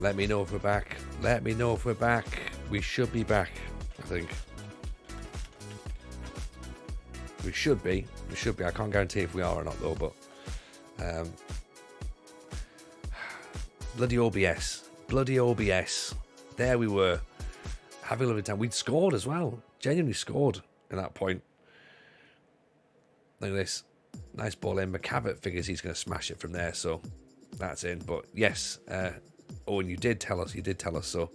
Let me know if we're back. Let me know if we're back. We should be back, I think. We should be. We should be. I can't guarantee if we are or not, though, but... bloody OBS. Bloody OBS. There we were. Having a lovely time. We'd scored as well. Genuinely scored at that point. Look at this. Nice ball in. McCavitt figures he's going to smash it from there, so that's in. But yes, Owen, you did tell us. So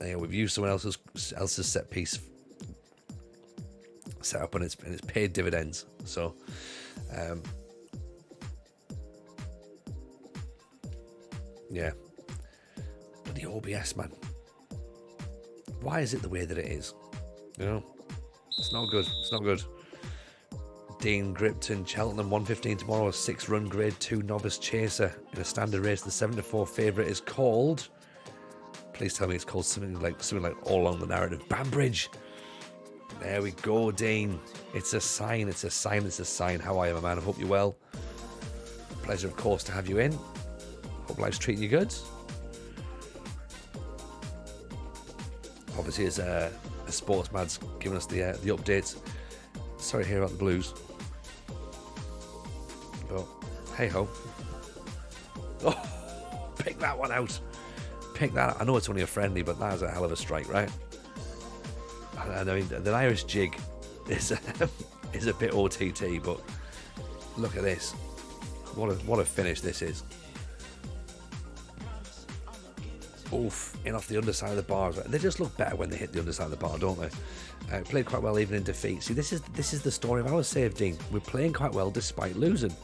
we've used someone else's set piece set up, and it's paid dividends. So yeah, bloody OBS, man. Why is it the way that it is? You know, it's not good. It's not good. Dean Gripton, Cheltenham 115 tomorrow, a 6-run grade 2 novice chaser in a standard race. The 7-4 favourite is called, please tell me it's called something like all along the narrative, Banbridge. There we go, Dean. It's a sign. How are you, my man? I hope you're well. Pleasure, of course, to have you in. Hope life's treating you good. Obviously, as a sportsman's giving us the updates. Sorry to hear about the Blues. But hey ho. Oh, pick that one out. Pick that out. I know it's only a friendly, but that is a hell of a strike, right? I mean, the Irish jig is a bit OTT, but look at this. What a finish this is. Oof, in off the underside of the bar. They just look better when they hit the underside of the bar, don't they? Played quite well even in defeat. See, this is the story of our save, Dean. We're playing quite well despite losing.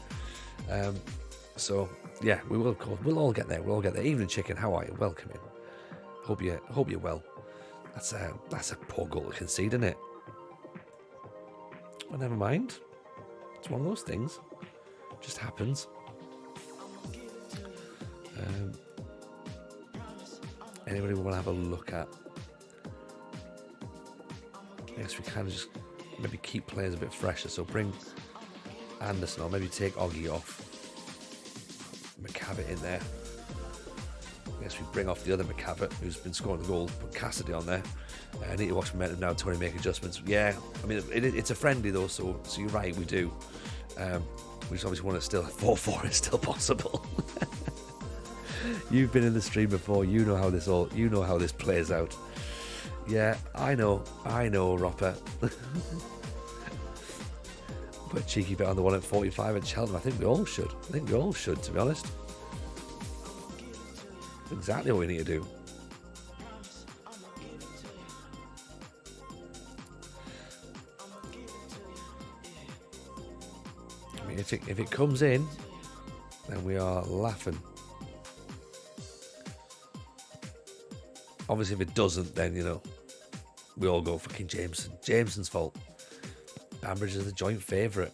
So yeah, we will, of course. We'll all get there. Evening Chicken, how are you? Welcome in. Hope you're well. That's a poor goal to concede, isn't it? Well, never mind. It's one of those things. Just happens. Anybody we want to have a look at? I guess we can just maybe keep players a bit fresher. So bring Anderson or maybe take Oggy off. McCavitt in there. I guess we bring off the other McCavitt who's been scoring the goal. Put Cassidy on there. I need to watch momentum now. Tony make adjustments. Yeah, I mean it's a friendly though, so you're right. We do. We just obviously want to still 4-4 is still possible. You've been in the stream before. You know how this plays out. Yeah, I know, Ropper. Put a cheeky bet on the one at 45 at Cheltenham. I think we all should. To be honest. That's exactly what we need to do. I mean, if it comes in, then we are laughing. Obviously, if it doesn't, then, you know, we all go fucking Jameson. Jameson's fault. Banbridge is the joint favourite.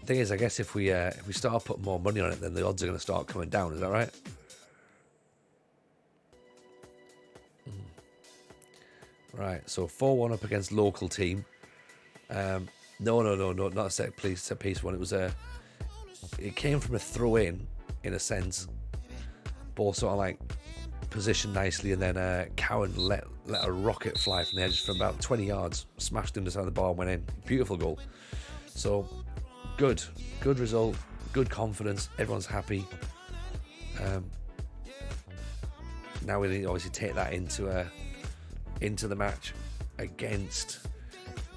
The thing is, I guess if we start putting more money on it, then the odds are going to start coming down. Is that right? Right, so 4-1 up against local team. No, not a set piece one. It came from a throw-in a sense. Ball sort of like positioned nicely, and then Cowan let a rocket fly from the edge from about 20 yards, smashed the underside of the bar and went in. Beautiful goal. So good result, good confidence. Everyone's happy. Now we need to obviously take that into the match against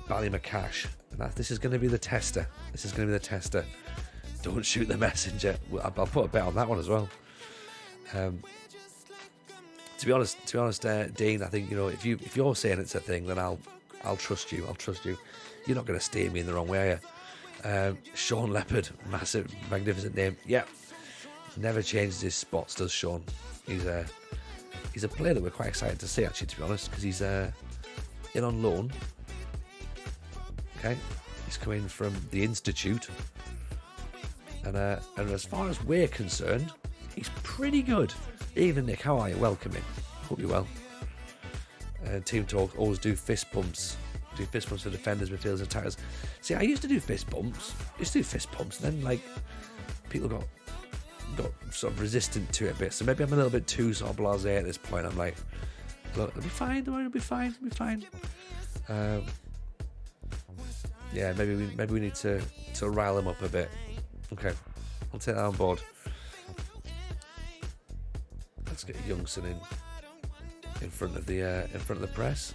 Ballymacash. And this is going to be the tester. Don't shoot the messenger. I'll put a bet on that one as well. To be honest, Dean, I think, you know, if you're saying it's a thing, then I'll trust you. You're not going to steer me in the wrong way, are you? Sean Leopard, massive, magnificent name. Yeah, never changes his spots, does Sean? He's a player that we're quite excited to see, actually, to be honest, because he's in on loan. Okay, he's coming from the Institute, and as far as we're concerned, he's pretty good. Evening, Nick, how are you? Welcome in. Hope you're well. Team talk, always do fist bumps. Do fist bumps for defenders, midfielders, and attackers. See, I used to do fist bumps. And then, like, people got got sort of resistant to it a bit. So maybe I'm a little bit too sort of blasé at this point. I'm like, look, it'll be fine. Don't worry, it'll be fine. It'll be fine. Yeah, maybe we need to rile them up a bit. Okay, I'll take that on board. Let's get Youngson in front of the press.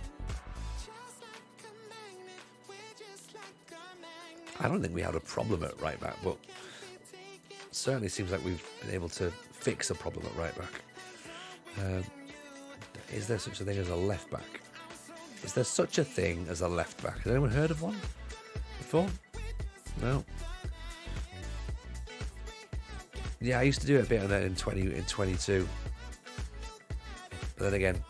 I don't think we had a problem at right back, but certainly seems like we've been able to fix a problem at right back. Is there such a thing as a left back? Is there such a thing as a left back? Has anyone heard of one before? No. Yeah, I used to do it a bit on that in 22. But then again,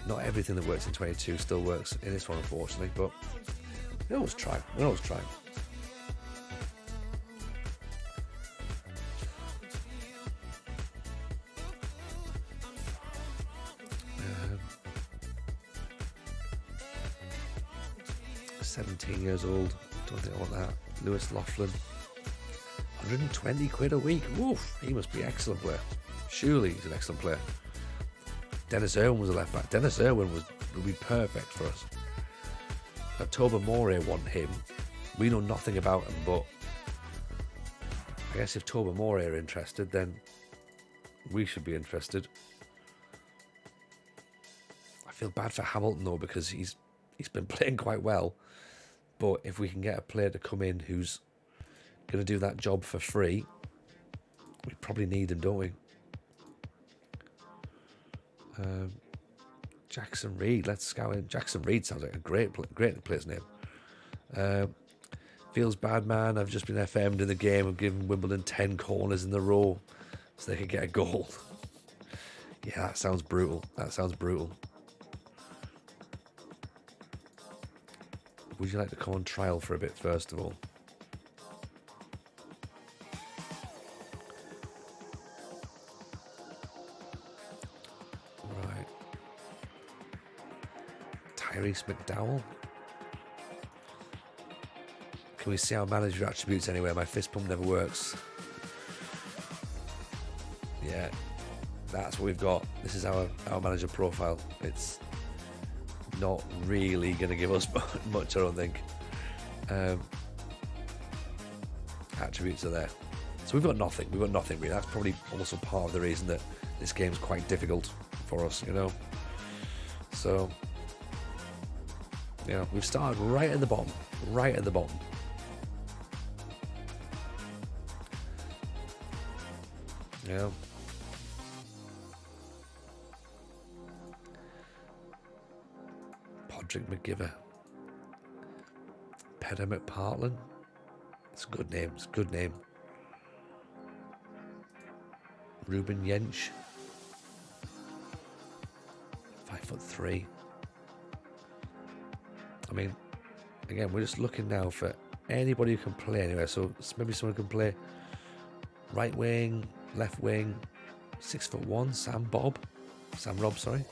not everything that works in 22 still works in this one, unfortunately. But we always try. Um, 17 years old. Don't think I want that. Lough41. 120 quid a week. Woof. He must be an excellent player. Surely he's an excellent player. Dennis Irwin was a left back. Dennis Irwin would be perfect for us. October Moray want him. We know nothing about him, but I guess if Toba Moray are interested, then we should be interested. I feel bad for Hamilton though, because he's been playing quite well. But if we can get a player to come in who's going to do that job for free, we probably need him, don't we? Jackson Reed, let's scout him. Jackson Reed sounds like a great player's name. Feels bad, man. I've just been FM'd in the game. I've given Wimbledon 10 corners in the row so they could get a goal. Yeah, that sounds brutal. Would you like to come on trial for a bit, first of all? Right. Tyrese McDowell. Can we see our manager attributes anywhere? My fist pump never works. Yeah, that's what we've got. This is our manager profile. It's not really going to give us much, I don't think. Attributes are there. So we've got nothing. Really. That's probably also part of the reason that this game's quite difficult for us, you know. So, yeah, we've started right at the bottom. Yeah. Podrick McGiver. Peter McPartlin. It's a good name. Ruben Jensch. 5'3". I mean, again, we're just looking now for anybody who can play anywhere. So maybe someone can play right wing, left wing, 6'1", Sam Robb, sorry.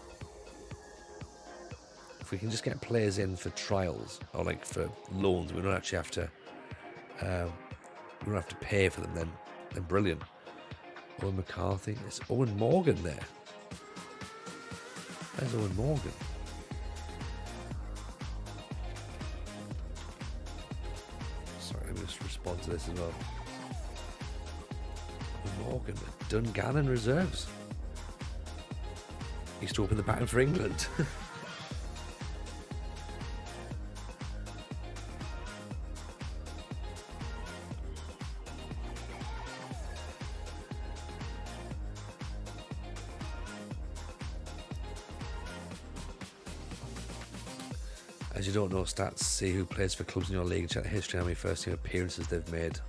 If we can just get players in for trials or like for loans, we don't actually have to. We don't have to pay for them. Then brilliant. Owen McCarthy. It's Owen Morgan there. There's Owen Morgan. Sorry, let me just respond to this as well. Owen Morgan at Dungannon reserves. Used to open the batting for England. As you don't know stats, see who plays for clubs in your league, check the history, how many first team appearances they've made.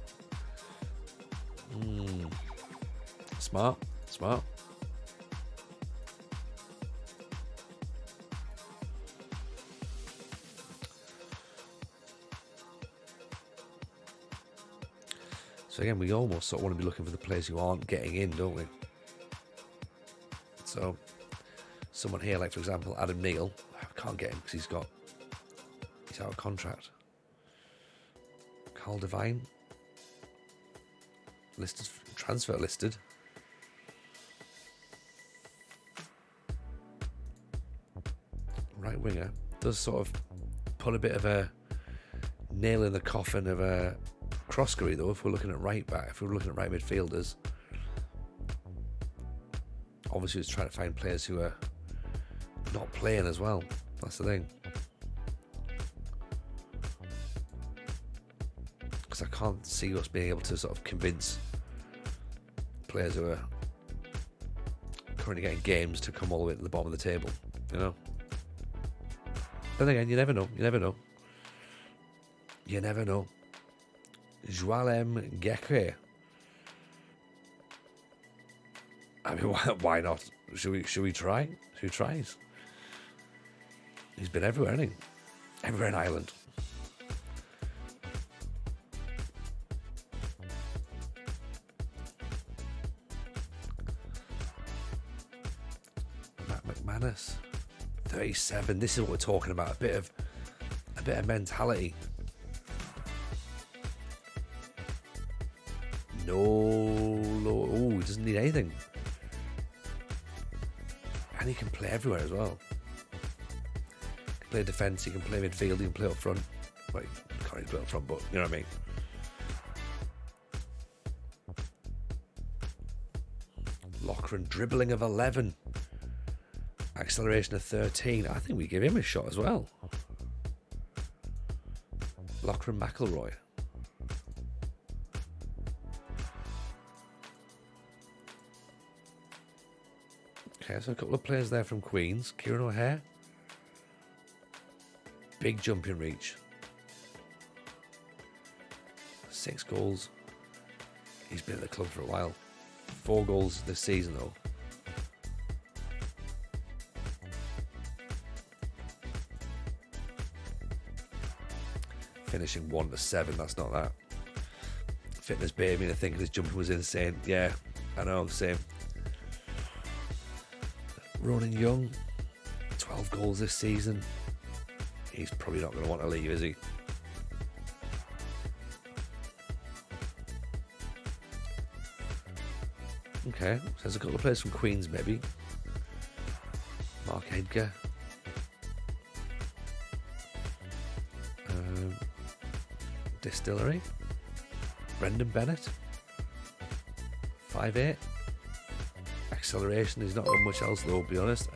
Smart. So again, we almost sort of want to be looking for the players who aren't getting in, don't we? So someone here, like for example, Adam Neal, I can't get him because he's out of contract. Carl Devine listed transfer listed. Right winger does sort of put a bit of a nail in the coffin of a Croskery, though, if we're looking at right back, if we're looking at right midfielders. Obviously, it's trying to find players who are not playing as well. That's the thing. Because I can't see us being able to sort of convince players who are currently getting games to come all the way to the bottom of the table, you know? Then again, you never know. You never know. You never know. Joalem Gekwe. I mean, why not? Should we try? Who tries? He's been everywhere, hasn't he? Everywhere in Ireland. Matt McManus, 37. This is what we're talking about. A bit of mentality. Oh, he doesn't need anything. And he can play everywhere as well. He can play defence, he can play midfield, he can play up front. Well, he can't really play up front, but you know what I mean. Lough41 dribbling of 11. Acceleration of 13. I think we give him a shot as well. Lough41 McElroy. Okay, so a couple of players there from Queens. Kieran O'Hare. Big jumping reach. 6 goals. He's been at the club for a while. 4 goals this season, though. Finishing 1-7, that's not that. Fitness baby, and I think his jumping was insane. Yeah, I know, same. Ronan Young, 12 goals this season. He's probably not going to want to leave, is he? Okay, so there's a couple of players from Queens, maybe. Mark Edgar. Distillery. Brendan Bennett. 5'8". Acceleration, he's not done much else though, to be honest.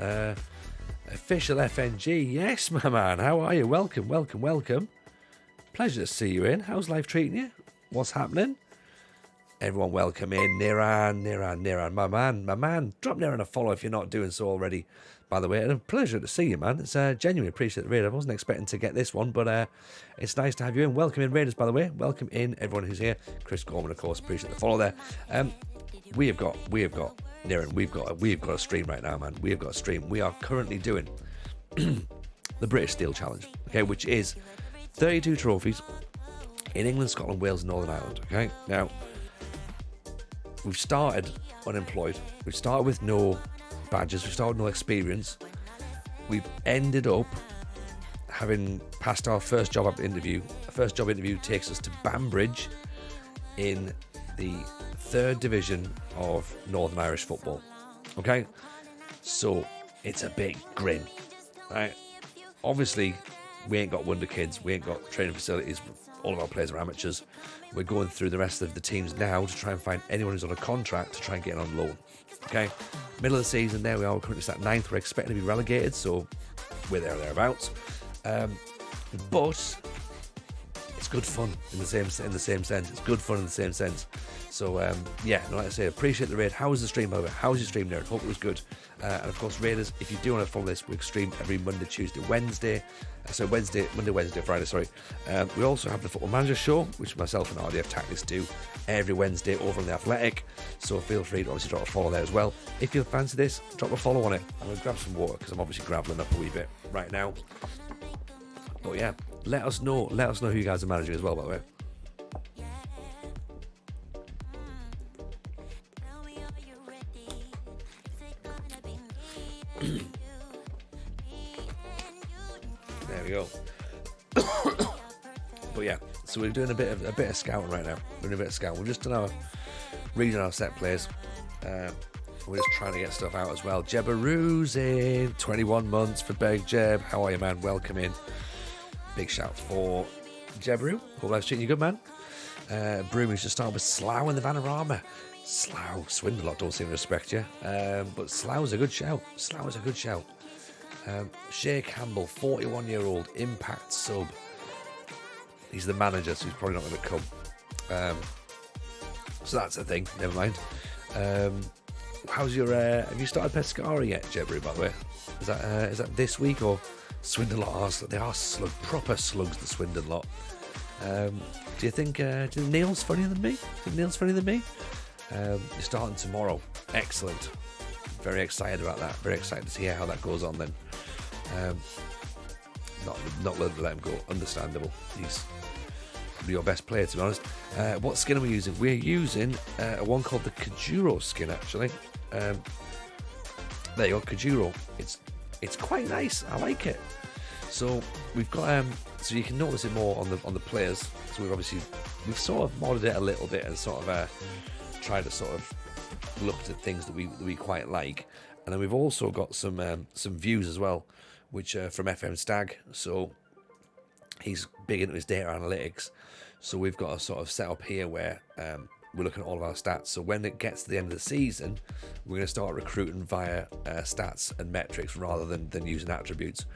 Official FNG, yes, my man. How are you? Welcome. Pleasure to see you in. How's life treating you? What's happening? Everyone welcome in. Niran, my man. Drop Niran a follow if you're not doing so already, by the way. And a pleasure to see you, man. It's genuinely appreciate the raid. I wasn't expecting to get this one, but it's nice to have you in. Welcome in, Raiders, by the way. Welcome in, everyone who's here. Chris Gorman, of course, appreciate the follow there. We have got Niran, we've got a stream right now, man. We have got a stream. We are currently doing the British Steel Challenge, okay, which is 32 trophies in England, Scotland, Wales, and Northern Ireland. Okay, now we've started unemployed. We've started with no badges. We've started with no experience. We've ended up having passed our first job interview. Our first job interview takes us to Banbridge in the 3rd division of Northern Irish football. Okay, so it's a big grin, right? Obviously, we ain't got wonder kids. We ain't got training facilities. All of our players are amateurs. We're going through the rest of the teams now to try and find anyone who's on a contract to try and get on loan. Okay, middle of the season, there we are. We're currently sat 9th. We're expecting to be relegated, so we're there or thereabouts. But it's good fun in the same sense. It's good fun in the same sense. So like I say, appreciate the raid. How was the stream, by the way? How was your stream there? I hope it was good. And of course, Raiders, if you do want to follow this, we stream every Monday, Tuesday, Wednesday. Monday, Wednesday, Friday, sorry. We also have the Football Manager Show, which myself and RDF Tactics do every Wednesday over on The Athletic. So feel free to obviously drop a follow there as well. If you fancy this, drop a follow on it. I'm going to grab some water because I'm obviously graveling up a wee bit right now. But yeah, let us know who you guys are managing as well, by the way. There we go. But yeah, so we're doing a bit of scouting right now. We've just done Reading our set plays. We're just trying to get stuff out as well. Jebaroo's in 21 months for Big Jeb. How are you, man? Welcome in. Big shout for Jebaroo. Hope life's treating you good, man. Broomies just started with Slough in the Vanarama. Slough, Swindle don't seem to respect you. But Slough's a good shout. Slough is a good shout. Shea Campbell, 41-year-old, Impact sub. He's the manager, so he's probably not going to come. So that's a thing. Never mind. How's your? Have you started Pescara yet, Jebaroo? By the way, is that this week or Swindon lot? They are proper slugs. The Swindon lot. Do you think Neil's funnier than me? You're starting tomorrow. Excellent. Very excited about that. Very excited to hear how that goes on then. Not let him go. Understandable. He's probably your best player, to be honest. What skin are we using? We're using a one called the Kajuro skin, actually. There you go, Kajuro. It's quite nice. I like it. So we've got so you can notice it more on the players. So we've sort of modded it a little bit and sort of tried to sort of looked at things that we quite like. And then we've also got some views as well, which are from FM Stag. So he's big into his data analytics. So we've got a sort of setup here where we're looking at all of our stats. So when it gets to the end of the season, we're going to start recruiting via stats and metrics rather than using attributes,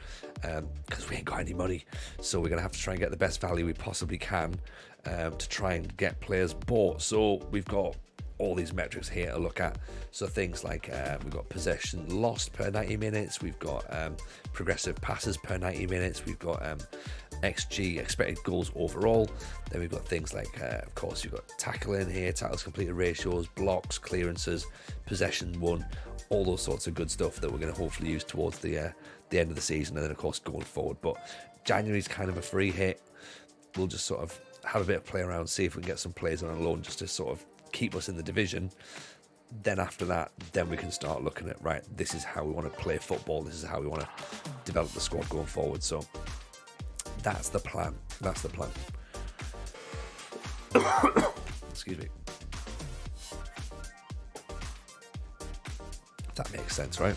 because we ain't got any money. So we're going to have to try and get the best value we possibly can to try and get players bought. So we've got all these metrics here to look at. So things like we've got possession lost per 90 minutes, we've got progressive passes per 90 minutes, we've got XG, expected goals overall. Then we've got things like of course you've got tackling here, tackles completed ratios, blocks, clearances, possession won, all those sorts of good stuff that we're going to hopefully use towards the end of the season, and then of course going forward. But January's kind of a free hit. We'll just sort of have a bit of play around, see if we can get some players on a loan just to sort of keep us in the division. Then after that, then we can start looking at, right, this is how we want to play football, this is how we want to develop the squad going forward. So that's the plan. Excuse me. That makes sense, right?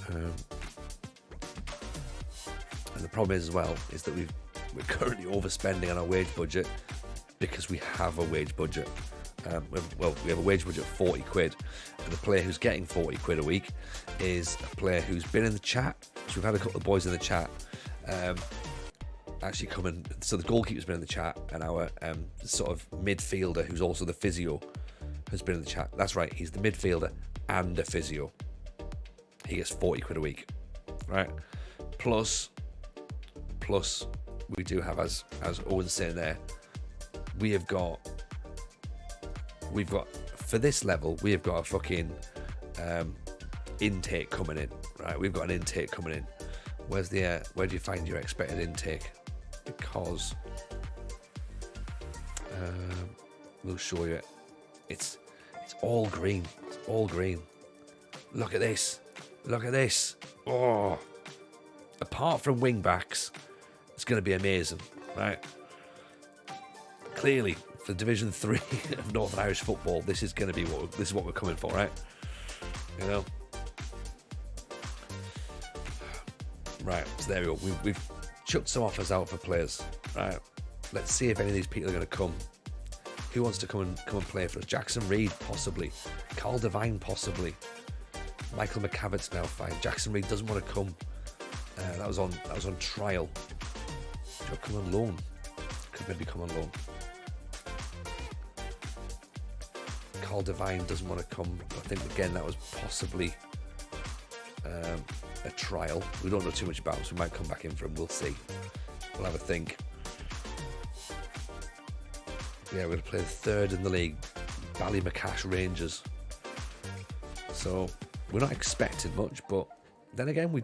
And the problem is as well is that we're currently overspending on our wage budget, because we have a wage budget. We have a wage budget of 40 quid, and the player who's getting 40 quid a week is a player who's been in the chat. So we've had a couple of boys in the chat actually come in. So the goalkeeper's been in the chat, and our sort of midfielder, who's also the physio, has been in the chat. That's right, he's the midfielder and a physio. He gets 40 quid a week, right? Plus we do have, as Owen's saying there, we've got for this level, we have got a fucking intake coming in, right? We've got an intake coming in. Where's the where do you find your expected intake? Because we'll show you. It's all green. It's all green. Look at this. Oh, apart from wing backs, it's going to be amazing, right? Clearly, for Division 3 of Northern Irish football, this is going to be what we're coming for, right? You know. Right, so there we go. We've chucked some offers out for players. Right, let's see if any of these people are going to come. Who wants to come and play for us? Jackson Reed, possibly. Carl Devine, possibly. Michael McCavitt's now fine. Jackson Reed doesn't want to come. That was on trial. Should come on loan. Could maybe come on loan. Carl Devine doesn't want to come. I think again that was possibly a trial. We don't know too much about him, so we might come back in for him. We'll see. We'll have a think. Yeah, we're going to play the third in the league, Ballymacash Rangers. So we're not expecting much, but then again, we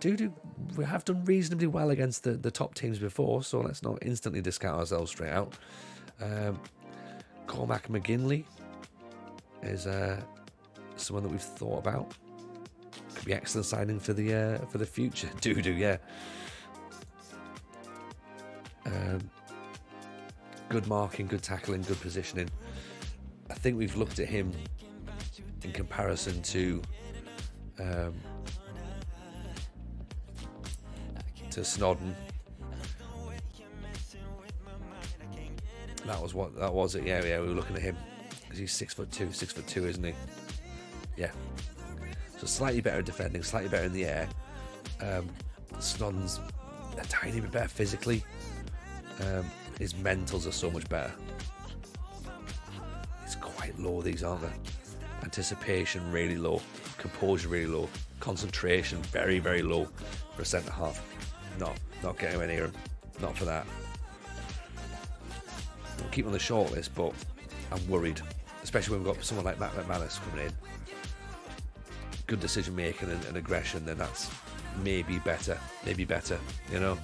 have done reasonably well against the top teams before, so let's not instantly discount ourselves straight out. Cormac McGinley is someone that we've thought about. Could be excellent signing for the future. Yeah. Good marking, good tackling, good positioning. think we've looked at him in comparison to Snodden. That was it. Yeah, we were looking at him because he's 6'2", isn't he? Yeah. So slightly better at defending, slightly better in the air. Snodden's a tiny bit better physically. His mentals are so much better. It's quite low, these, aren't they? Anticipation really low, composure really low, concentration very, very low for a centre half. Not getting anywhere near him. Not for that. I'll keep him on the short list, but I'm worried, especially when we've got someone like Matt McManus coming in. Good decision making and aggression, then that's maybe better, you know.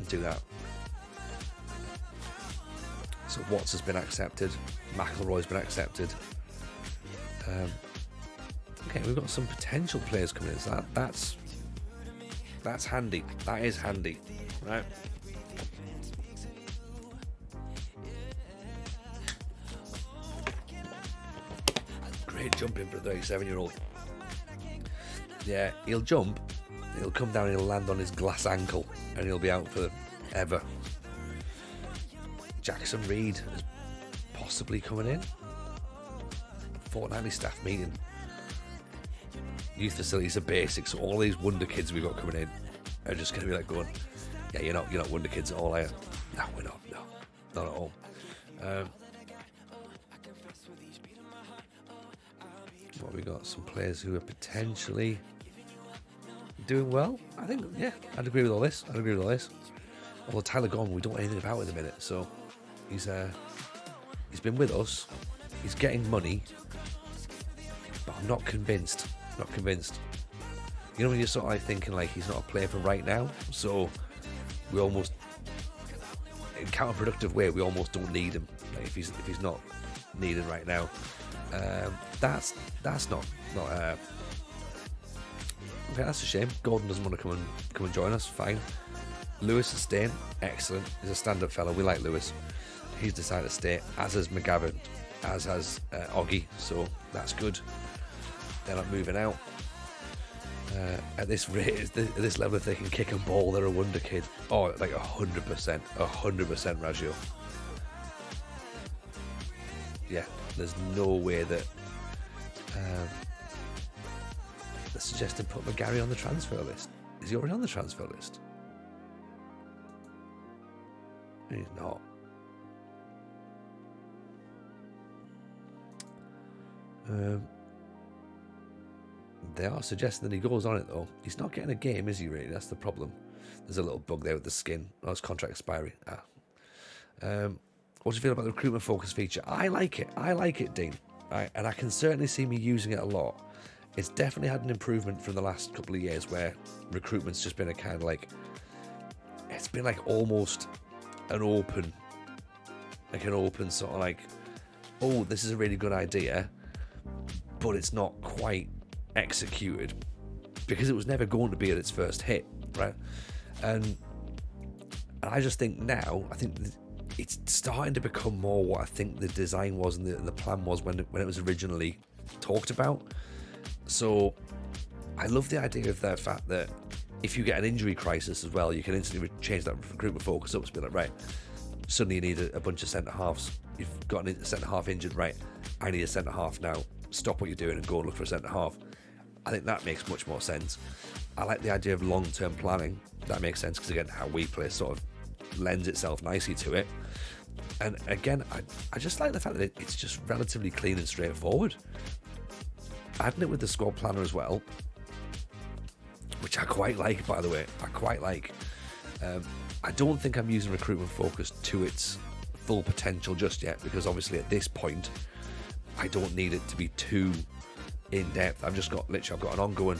Do that. So Watts has been accepted, McIlroy's been accepted. Okay, we've got some potential players coming in. So that's handy. That is handy, right? Great jumping for a 37-year-old. Yeah, he'll jump, he'll come down and he'll land on his glass ankle and he'll be out for ever. Jackson Reed is possibly coming in. Fortnightly staff meeting. Youth facilities are basic, so all these wonder kids we've got coming in are just going to be like going, yeah, you're not wonder kids at all, are you? No, we're not. No, not at all. What we got? Some players who are potentially doing well. I think, yeah, I'd agree with all this. Although Tyler Gorman, we don't know anything about at the minute, so he's been with us. He's getting money, but I'm not convinced. You know when you're sort of like thinking like he's not a player for right now, so we almost, in counterproductive way, we almost don't need him. Like if he's not needed right now, that's not. Okay, that's a shame. Gordon doesn't want to come and join us. Fine. Lewis is staying. Excellent. He's a stand-up fellow. We like Lewis. He's decided to stay, as has McGavin, as has Oggy. So that's good. They're not moving out. At this rate, at this level, if they can kick a ball, they're a wonder kid. Oh, like 100%, Raggio. Yeah, there's no way that they're suggesting put McGarry on the transfer list. Is he already on the transfer list? He's not. They are suggesting that he goes on it though. He's not getting a game, is he really? That's the problem. There's a little bug there with the skin. Oh, it's contract expiry. What do you feel about the recruitment focus feature? I like it, Dean. And I can certainly see me using it a lot. It's definitely had an improvement from the last couple of years where recruitment's just been a kind of like, it's been like almost an open sort of like, oh, this is a really good idea, but it's not quite executed because it was never going to be at its first hit, right? And I just think now, I think it's starting to become more what I think the design was and the plan was when it was originally talked about. So I love the idea of the fact that if you get an injury crisis as well, you can instantly change that recruitment focus up to be like, right, suddenly you need a bunch of centre halves. You've got a centre half injured, right? I need a centre half now. Stop what you're doing and go and look for a centre half. I think that makes much more sense. I like the idea of long-term planning. That makes sense because, again, how we play sort of lends itself nicely to it. And again, I just like the fact that it's just relatively clean and straightforward. Adding it with the squad planner as well, which I quite like, by the way. I quite like. I don't think I'm using recruitment focus to its full potential just yet, because obviously at this point, I don't need it to be too in depth. I've got an ongoing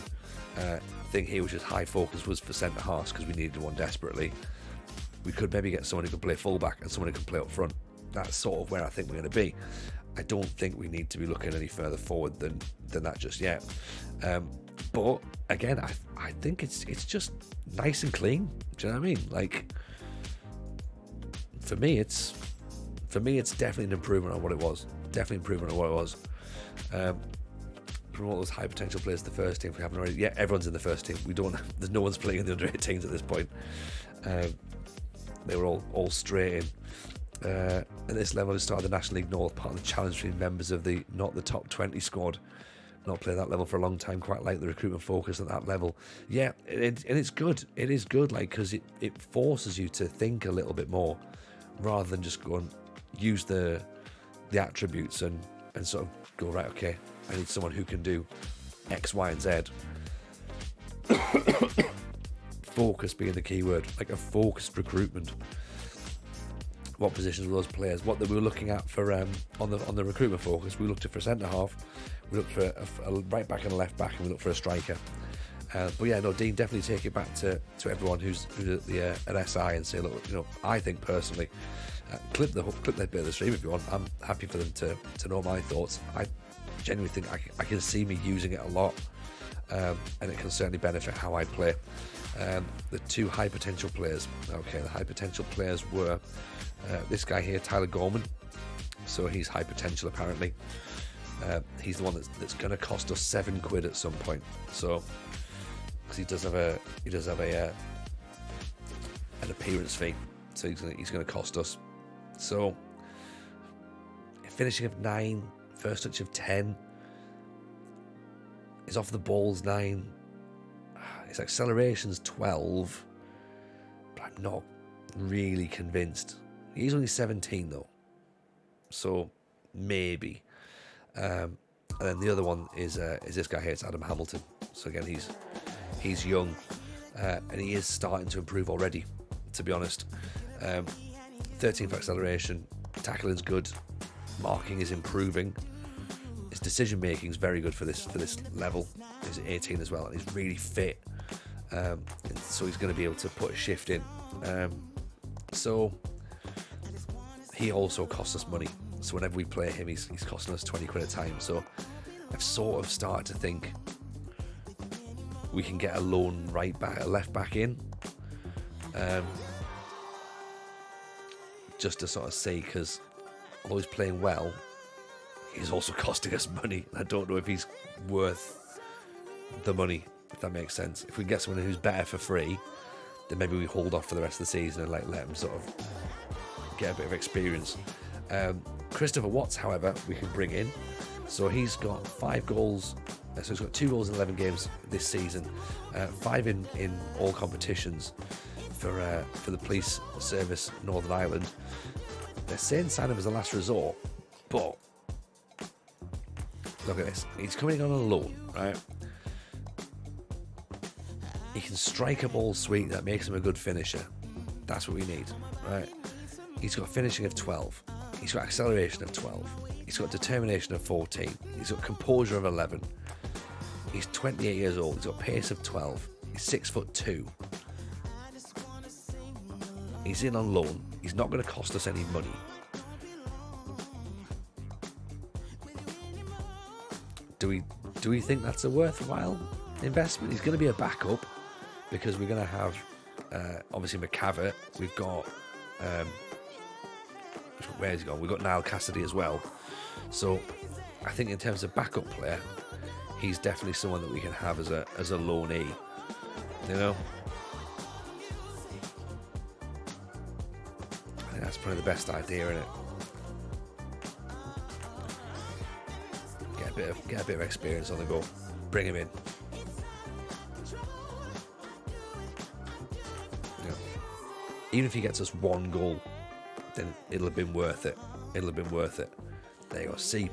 thing here, which is high focus was for centre halves because we needed one desperately. We could maybe get someone who could play fullback and someone who can play up front. That's sort of where I think we're going to be. I don't think we need to be looking any further forward than that just yet. But again, I think it's just nice and clean. Do you know what I mean? Like, for me, it's For me, it's definitely an improvement on what it was. Definitely improvement on what it was. From all those high potential players, the first team, if we haven't already. Yeah, everyone's in the first team. There's no one's playing in the under 18s at this point. They were all straight in. At this level, it started the National League North, part of the challenge between members of the not the top 20 squad. Not played that level for a long time, quite like the recruitment focus at that level. Yeah, and it's good. It is good, like, because it forces you to think a little bit more rather than just go and use the attributes and sort of go, right, okay, I need someone who can do X, Y, and Z. Focus being the key word, like a focused recruitment. What positions were those players? What we were looking at for on the recruitment focus, we looked at for a centre half, we looked for a right back and a left back, and we looked for a striker. But yeah, no, Dean, definitely take it back to everyone who's at SI and say, look, I think personally, clip that bit of the stream if you want. I'm happy for them to know my thoughts. I genuinely think I can see me using it a lot, and it can certainly benefit how I play. The two high potential players. Okay, the high potential players were this guy here, Tyler Gorman. So he's high potential apparently. He's the one that's going to cost us £7 at some point. So because he does have an appearance fee, so he's going to cost us. So finishing of 9, first touch of 10. His off the ball's 9. His acceleration's 12. But I'm not really convinced. He's only 17 though, so maybe. And then the other one is this guy here. It's Adam Hamilton. So again, he's young, and he is starting to improve already. To be honest, 13 for acceleration, tackling's good, marking is improving. His decision making is very good for this level. He's 18 as well, and he's really fit. So he's going to be able to put a shift in. So he also costs us money. So whenever we play him, he's costing us £20 a time. So I've sort of started to think we can get a lone left back in, just to sort of say, because although he's playing well, he's also costing us money. I don't know if he's worth the money, if that makes sense. If we get someone who's better for free, then maybe we hold off for the rest of the season and let him sort of get a bit of experience. Christopher Watts, however, we can bring in. So he's got 5 goals. So he's got 2 goals in 11 games this season, 5 in all competitions for the police service Northern Ireland. They're saying sign him as a last resort, but look at this. He's coming on a loan, right? He can strike a ball sweet. That makes him a good finisher. That's what we need, right? He's got finishing of 12. He's got acceleration of 12. He's got determination of 14. He's got composure of 11. He's 28 years old. He's got pace of 12. He's 6'2". He's in on loan. He's not going to cost us any money. Do we think that's a worthwhile investment? He's going to be a backup because we're going to have obviously McCavitt. We've got where's he gone? We've got Niall Cassidy as well. So I think in terms of backup player, he's definitely someone that we can have as a loanee. You know, I think that's probably the best idea, isn't it? Get a bit of experience on the go. Bring him in. You know, even if he gets us 1 goal, then it'll have been worth it. There you go, C+.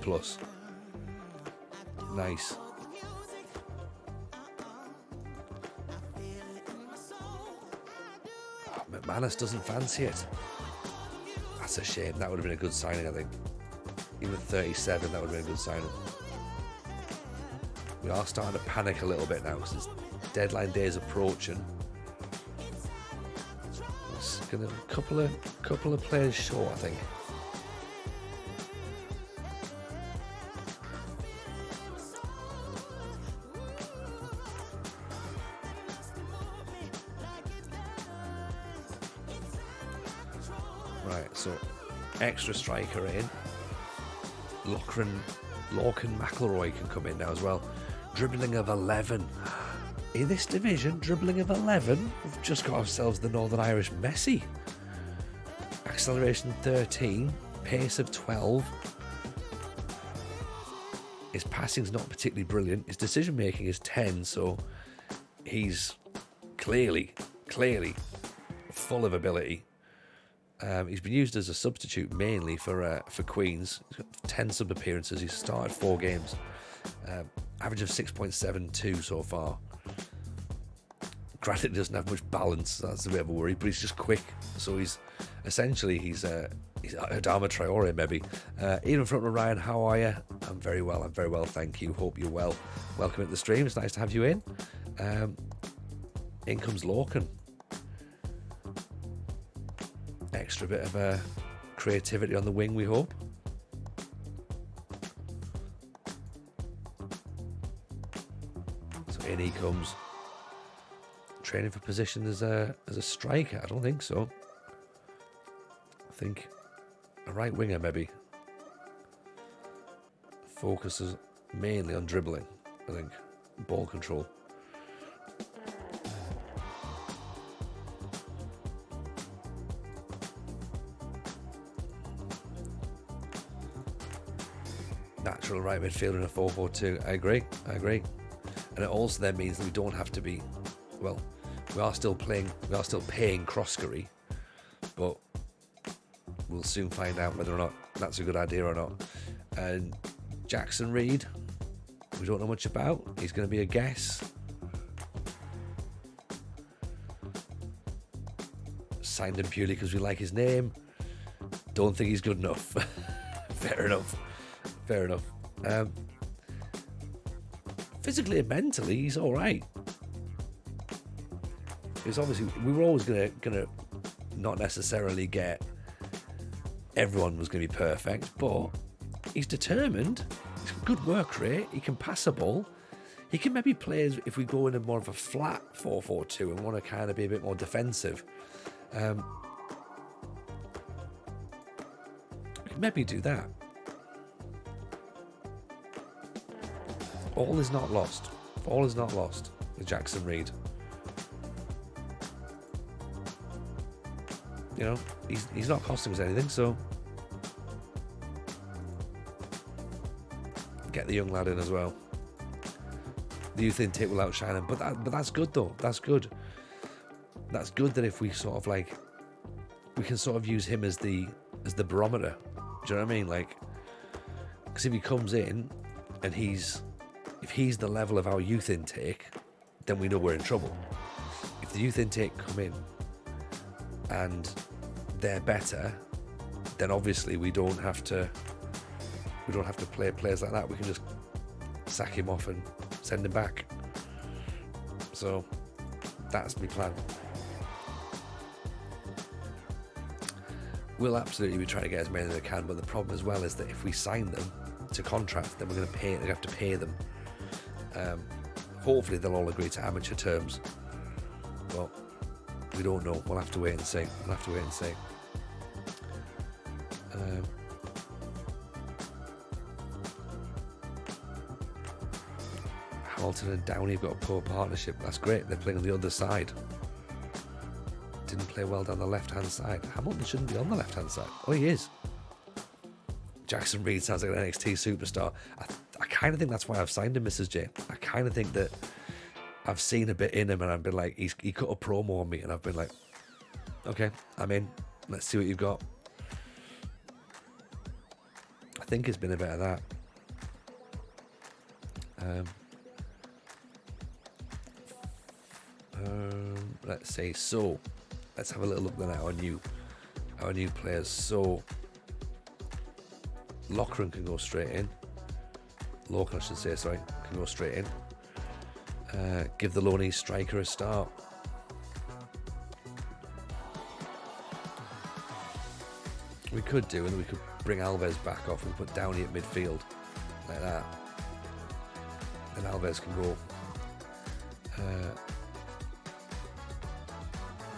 Nice. Oh, McManus doesn't fancy it. That's a shame. That would have been a good signing, I think. Even 37, that would have been a good signing. We are starting to panic a little bit now because deadline day is approaching. It's gonna couple of players short, I think. Right, so extra striker in. Lachlan McElroy can come in now as well. Dribbling of 11. In this division, dribbling of 11, we've just got ourselves the Northern Irish Messi. Acceleration 13, pace of 12. His passing's not particularly brilliant. His decision making is 10, so he's clearly full of ability. He's been used as a substitute mainly for Queens. He's got 10 sub appearances. He's started 4 games. Average of 6.72 so far. Granted, he doesn't have much balance. That's a bit of a worry, but he's just quick. So he's Adama Traore maybe. Even in front of Ryan, how are you? I'm very well, thank you. Hope you're well. Welcome to the stream. It's nice to have you in. In comes Lough41. Extra bit of creativity on the wing, we hope. So in he comes. Training for position as a striker? I don't think so. I think a right winger maybe. Focuses mainly on dribbling, I think. Ball control. Natural right midfielder in a 4-4-2. I agree. And it also then means that we don't have to be, well, we are still paying Croskery, but we'll soon find out whether or not that's a good idea or not. And Jackson Reed, we don't know much about. He's going to be a guess. Signed him purely because we like his name. Don't think he's good enough. Fair enough. Physically and mentally, he's all right. Because obviously we were always gonna not necessarily get everyone was gonna be perfect, but he's determined. He's got good work rate. He can pass a ball. He can maybe play if we go in a more of a flat 4-4-2 and want to kind of be a bit more defensive. We can maybe do that. All is not lost. All is not lost with Jackson Reed. You know, he's not costing us anything, so get the young lad in as well. The youth intake will outshine him, but that's good though. That's good. That's good that if we sort of like, we can sort of use him as the barometer. Do you know what I mean? Like, because if he comes in and if he's the level of our youth intake, then we know we're in trouble. If the youth intake come in and they're better, then obviously we don't have to play players like that. We can just sack him off and send him back. So that's my plan. We'll absolutely be trying to get as many as we can, but the problem as well is that if we sign them to contracts, then we're going to have to pay them. Hopefully they'll all agree to amateur terms, but we don't know. We'll have to wait and see. Hamilton and Downey have got a poor partnership. That's great. They're playing on the other side. Didn't play well down the left-hand side. Hamilton shouldn't be on the left-hand side. Oh, he is. Jackson Reed sounds like an NXT superstar. I kind of think that's why I've signed him, Mrs. J. I kind of think that I've seen a bit in him and I've been like, he cut a promo on me and I've been like, okay, I'm in. Let's see what you've got. I think it's been a bit of that. Let's see. So, let's have a little look then at our new players. So, Lough41 can go straight in. Lough41, I should say, sorry, can go straight in. Give the Loney striker a start. We could do, and we could bring Alves back off and put Downey at midfield like that. Then Alves can go.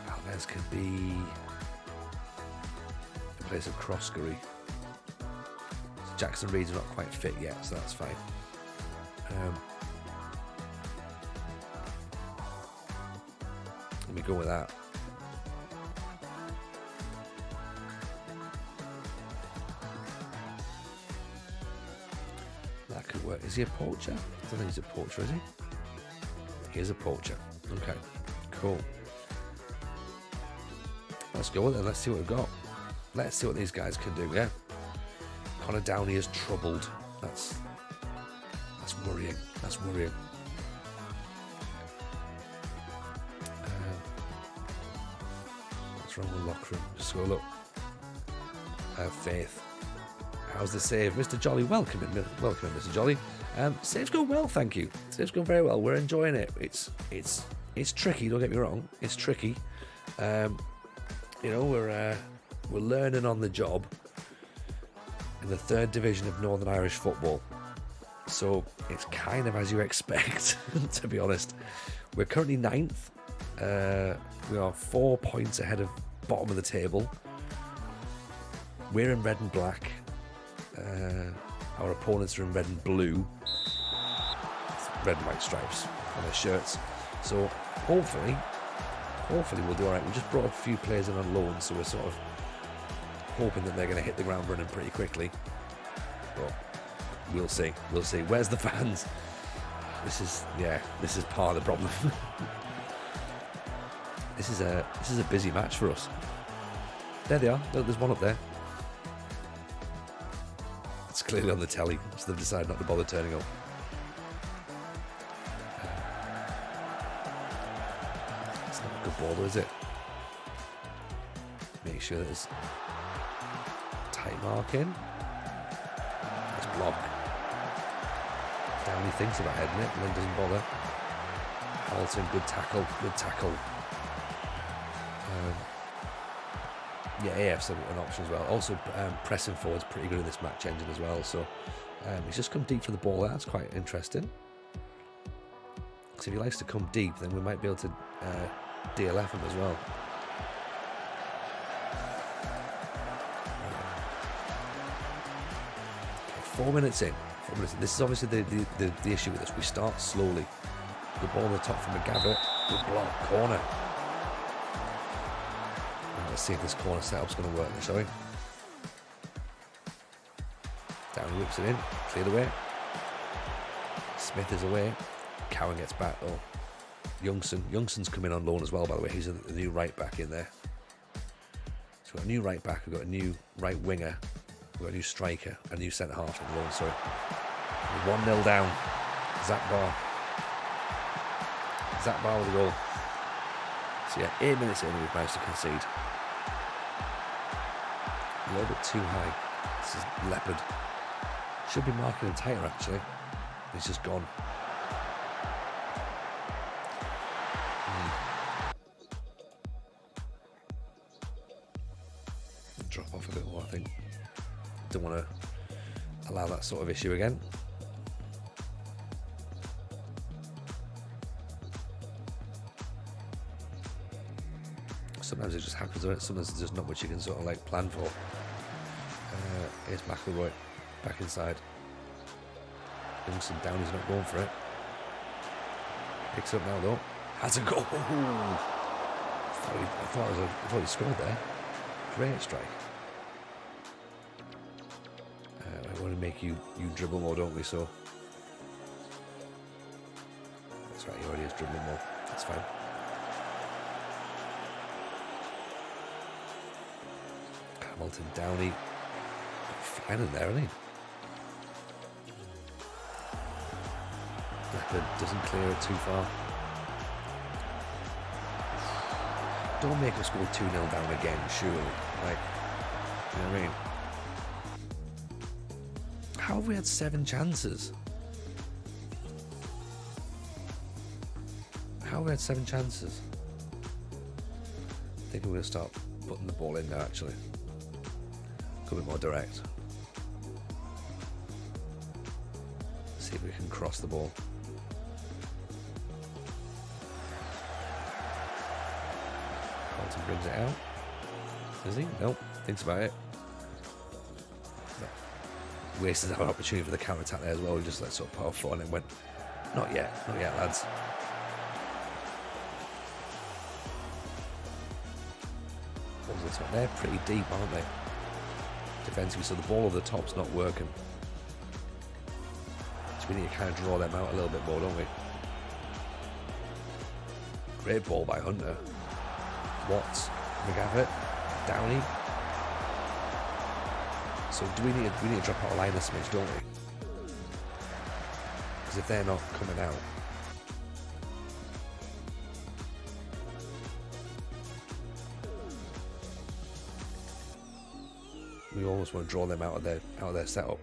Alves could be a place of Croskery. So Jackson Reed's not quite fit yet, so that's fine. Let me go with that. That could work. Is he a poacher? I don't think he's a poacher, is he? He is a poacher. Okay, cool. Let's go with it. Let's see what we've got. Let's see what these guys can do, yeah? Connor Downey is troubled. That's worrying. That's worrying. What's wrong with Lough41? Just go look. Faith. How's the save? Mr. Jolly, welcome in, Mr. Jolly. Save's going well, thank you. Save's going very well. We're enjoying it. It's tricky, don't get me wrong. It's tricky. You know, we're learning on the job in the 3rd division of Northern Irish football. So it's kind of as you expect, to be honest. We're currently 9th. We are 4 points ahead of bottom of the table. We're in red and black. Our opponents are in red and blue. Red and white stripes on their shirts. So hopefully we'll do alright. We just brought a few players in on loan, so we're sort of hoping that they're going to hit the ground running pretty quickly. But we'll see. We'll see. Where's the fans? This is part of the problem. This is a busy match for us. There they are. Look, there's one up there. It's clearly on the telly, so they've decided not to bother turning up. It's not a good ball, though, is it? Make sure there's tight marking. It's blocked. Downey thinks about heading it, and then doesn't bother. Hamilton, good tackle. AF's an option as well. Also, pressing forward's pretty good in this match engine as well. So he's just come deep for the ball. That's quite interesting. Because if he likes to come deep, then we might be able to DLF him as well. Okay, 4 minutes in. This is obviously the issue with this. We start slowly. The ball on the top from McGavitt. Good block. Corner. Let's see if this corner setup's going to work, shall we? Down whips it in, cleared away. Smith is away. Cowan gets back. Oh, Youngson's come in on loan as well, by the way. He's the new right back in there. So we've got a new right back, we've got a new right winger, we've got a new striker, a new centre half on loan, sorry. 1-0 down. Zach Barr with a goal. So yeah, 8 minutes in, we've managed to concede. A little bit too high. This is Leopard. Should be marking him tighter, actually. He's just gone. Drop off a bit more, I think. Don't want to allow that sort of issue again. Sometimes it just happens, doesn't it? Sometimes there's just not much you can sort of like plan for. Here's McElroy back inside. Youngson down, he's not going for it. Picks up now though. Has a goal. I thought he scored there. Great strike. I want to make you dribble more, don't we? So that's right. He already is dribbling more. That's fine. Hamilton, Downey, fine in there, isn't he? Leopard doesn't clear it too far. Don't make us go 2-0 down again, surely. Like, you know what I mean? How have we had 7 chances? How have we had 7 chances? I think we're going to start putting the ball in now, actually. A bit more direct. See if we can cross the ball. Carlton brings it out. Does he? Nope. Thinks about it. wasted our opportunity for the counter-attack there as well. We just like sort of put our foot on it and went, not yet, lads. They're pretty deep, aren't they? Defensively, so the ball over the top's not working. So we need to kind of draw them out a little bit more, don't we? Great ball by Hunter. Watts, McGavitt, Downey. So we need to drop out a line of smidge, don't we? Because if they're not coming out, we almost want to draw them out of their setup.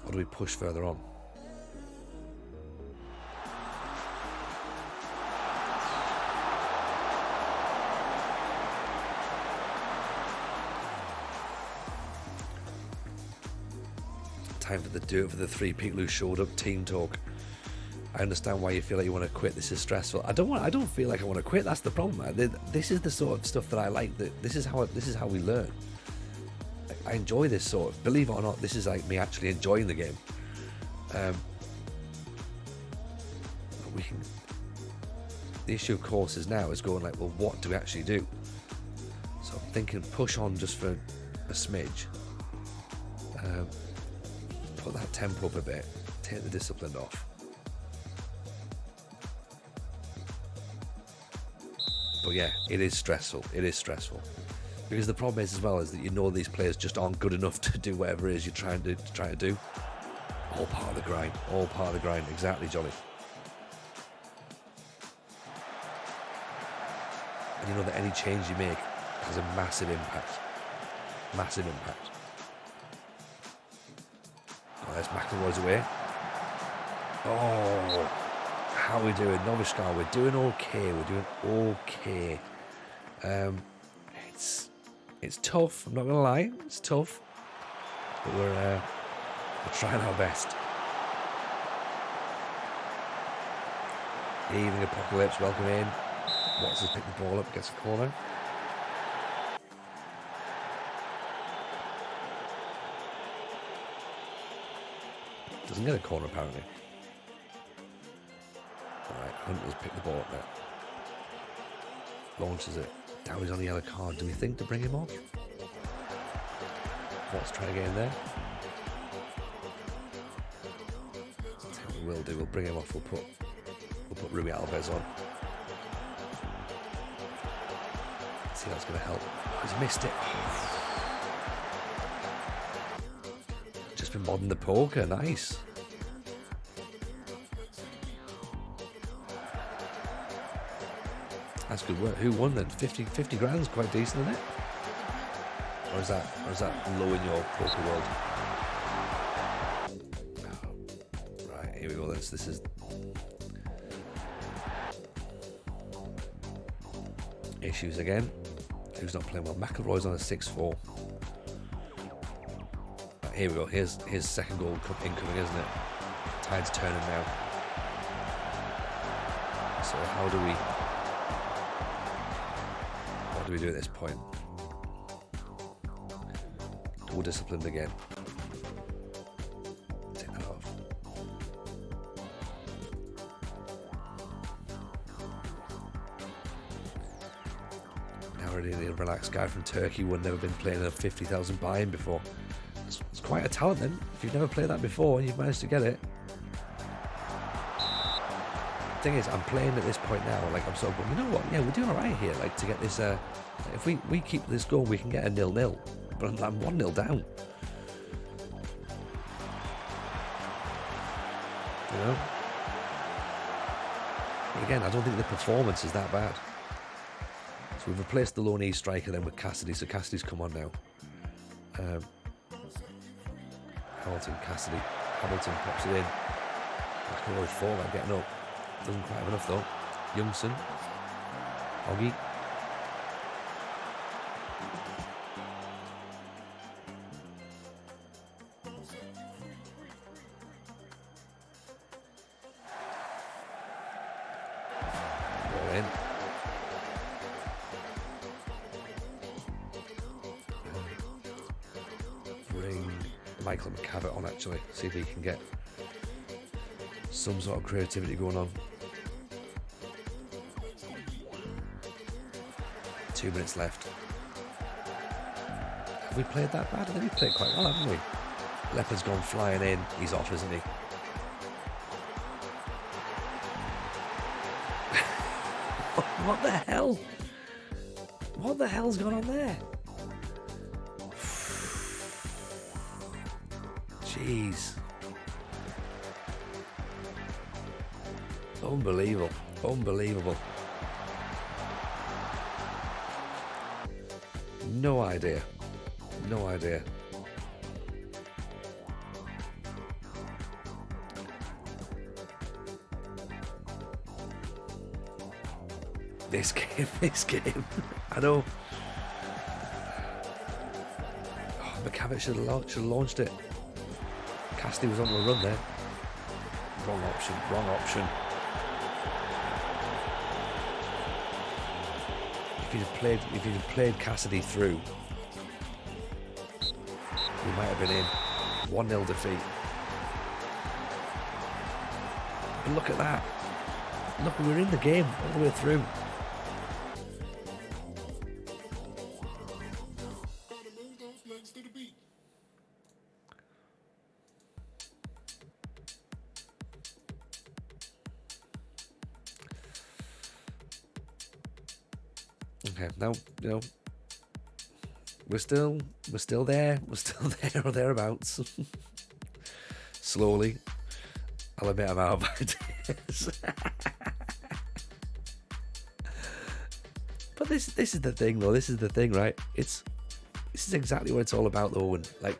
Or do we push further on? Time for the three people who showed up team talk. I understand why you feel like you want to quit. This is stressful. I don't feel like I want to quit. That's the problem. This is the sort of stuff that I like. This is how we learn. I enjoy this sort of. Believe it or not, this is like me actually enjoying the game. We can. The issue, of course, is going like, well, what do we actually do? So I'm thinking push on just for a smidge. Put that tempo up a bit. Take the discipline off. But yeah, it is stressful. Because the problem is as well is that you know these players just aren't good enough to do whatever it is you're trying to do. All part of the grind. Exactly, Johnny. And you know that any change you make has a massive impact. Oh, there's McElroy's away. Oh, how are we doing? Novishkar, we're doing okay. It's tough, I'm not going to lie. It's tough. But we're trying our best. Evening Apocalypse, welcome in. Watts has picked the ball up, gets a corner. Doesn't get a corner apparently. Alright, Hunter's picked the ball up now. Launches it. Dowie's on the yellow card. Do we think to bring him off? Watts trying to get in there. That's what we will do. We'll bring him off. We'll put Rui Alves on. Let's see how that's going to help. Oh, he's missed it. Just been modding the poker. Nice. That's good work. Who won then? 50 grand's quite decent, isn't it? Or is that low in your poker world? Oh, right, here we go. This is issues again. Who's not playing well? McElroy's on a 6-4. Right, here we go. Here's his second goal incoming, isn't it? Tide's turning now. So how do we do at this point? Double disciplined again. Take that off. Now we're really a relaxed guy from Turkey who had never been playing a 50,000 buy-in before. It's quite a talent then. If you've never played that before and you've managed to get it. Thing is, I'm playing at this point now, like I'm sort of going, you know what, yeah, we're doing alright here, like to get this, if we keep this going, we can get a 0-0, but I'm 1-0 down. You know? But again, I don't think the performance is that bad. So we've replaced the lone E striker then with Cassidy, so Cassidy's come on now. Hamilton pops it in. McElroy forward, getting up. Doesn't quite have enough though. Youngson. Oggy. Ball in. Bring Michael McCavitt on, actually. See if he can get some sort of creativity going on. 2 minutes left. Have we played that bad? I think we played quite well, haven't we? Leopard's gone flying in. He's off, isn't he? What the hell? What the hell's gone on there? Jeez. Unbelievable. Unbelievable. No idea. No idea. This game. I know. Oh, McCavitt should have launched it. Cassidy was on the run there. Wrong option. If he'd have played Cassidy through, we might have been in. 1-0 defeat. But look at that. Look, we were in the game all the way through. Okay, now, we're still there. We're still there or thereabouts. Slowly. I'll admit I'm out of ideas. But this is the thing, though. This is the thing, right? This is exactly what it's all about, though. And like,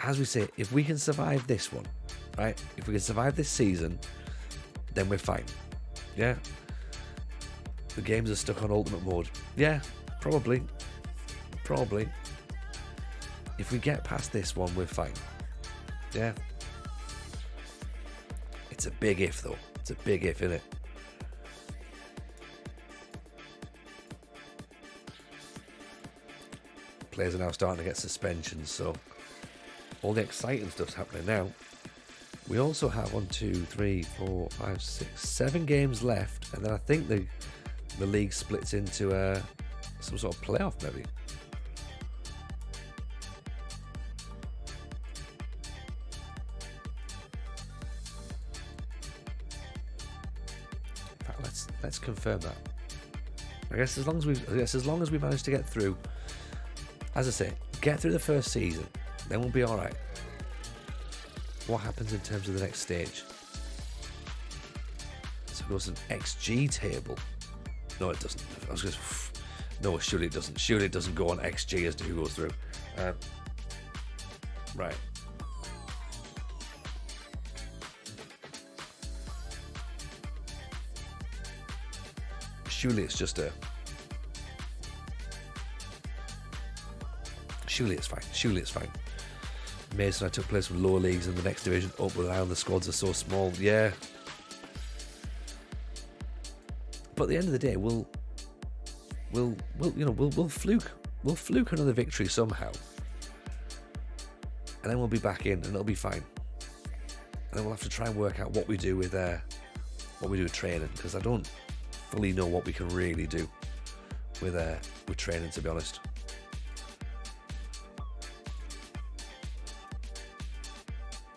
as we say, if we can survive this one, right? If we can survive this season, then we're fine. Yeah. The games are stuck on ultimate mode. Yeah, probably. If we get past this one, we're fine. Yeah. It's a big if, though. It's a big if, isn't it? Players are now starting to get suspensions, so all the exciting stuff's happening now. We also have 7 games left, and then I think the league splits into some sort of playoff, maybe. In fact, let's confirm that. I guess as long as we manage to get through, as I say, get through the first season, then we'll be all right. What happens in terms of the next stage? So it goes an XG table. No, it doesn't. I was just, no, surely it doesn't. Surely it doesn't go on XG as to who goes through. Right. Surely it's just a. Surely it's fine. Mason, I took place from lower leagues in the next division up with Ireland. The squads are so small. Yeah. But at the end of the day, we'll fluke another victory somehow, and then we'll be back in, and it'll be fine. And then we'll have to try and work out what we do with training, because I don't fully know what we can really do with training, to be honest.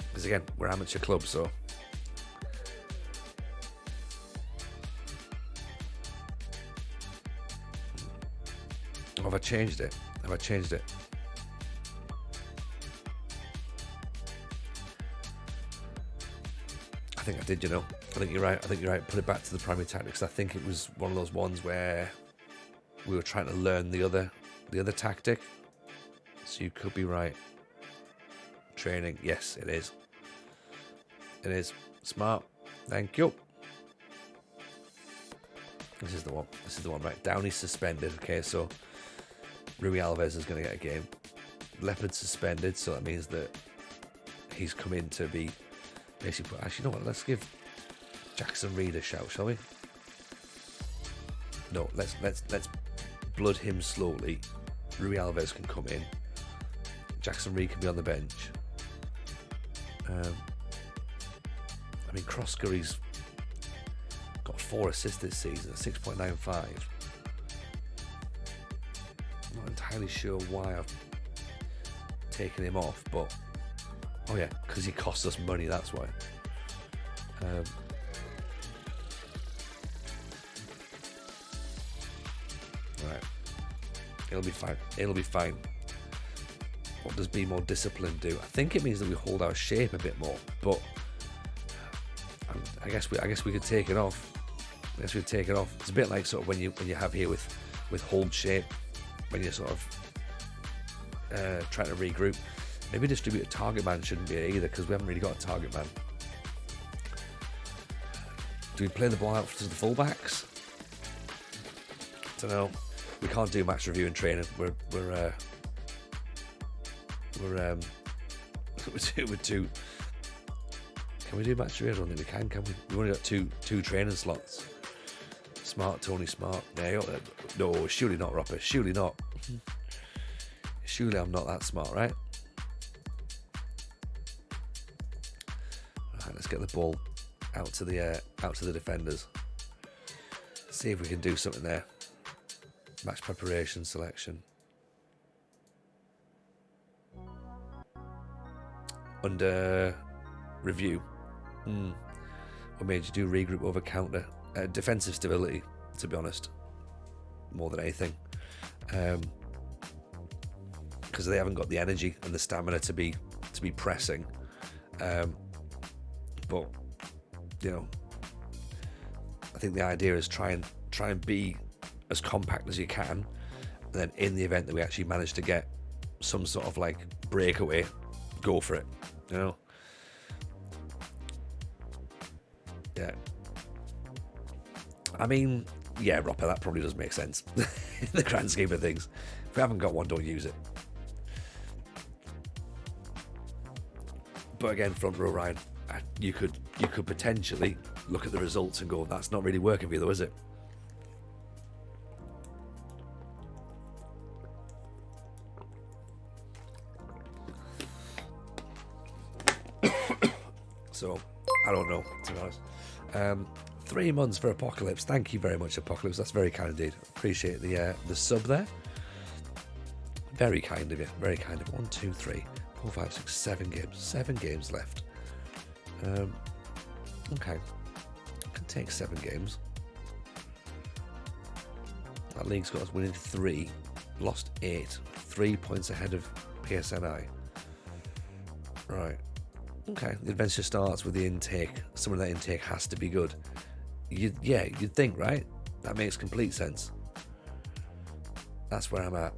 Because again, we're amateur clubs, so. Have I changed it? I think I did, I think you're right. Put it back to the primary tactics. I think it was one of those ones where we were trying to learn the other tactic. So you could be right. Training. Yes, it is. It is. Smart. Thank you. This is the one, right? Downey's suspended. Okay, so Rui Alves is going to get a game. Leopard suspended, so that means that he's come in to be basically. Actually, you know what? Let's give Jackson Reed a shout, shall we? No, let's blood him slowly. Rui Alves can come in. Jackson Reed can be on the bench. I mean, Cross-Curry's got 4 assists this season, 6.95. I'm not entirely sure why I've taken him off, but oh yeah, because he costs us money, that's why. Right, it'll be fine. It'll be fine. What does be more disciplined do? I think it means that we hold our shape a bit more, but I guess we could take it off. I guess we could take it off. It's a bit like sort of when you have here with hold shape, when you're sort of trying to regroup. Maybe distribute a target man shouldn't be it either, because we haven't really got a target man. Do we play the ball out to the fullbacks? I don't know. We can't do match review and training. We're two. Can we do match review? I don't think we can we? We've only got two training slots. Smart, Tony Smart. No, surely not, Roper. Surely not. Surely I'm not that smart, right? Right, let's get the ball out to the defenders. See if we can do something there. Match preparation, selection. Under review. What made you do regroup over counter? Defensive stability, to be honest, more than anything. Because they haven't got the energy and the stamina to be pressing. But you know, I think the idea is try and be as compact as you can, and then in the event that we actually manage to get some sort of like breakaway, go for it. You know. Yeah. I mean, yeah, Roper, that probably does make sense in the grand scheme of things. If we haven't got one, don't use it. But again, front row Ryan, you could potentially look at the results and go, that's not really working for you though, is it? So, I don't know, to be honest. 3 months for Apocalypse. Thank you very much, Apocalypse. That's very kind indeed. Appreciate the sub there. Very kind of you. Very kind of. 1, 2, 3, 4, 5, 6, 7 games. 7 games left. Okay. I can take 7 games. That league's got us winning 3, lost 8, 3 points ahead of PSNI. Right. Okay. The adventure starts with the intake. Some of that intake has to be good. You'd think, right? That makes complete sense. That's where I'm at.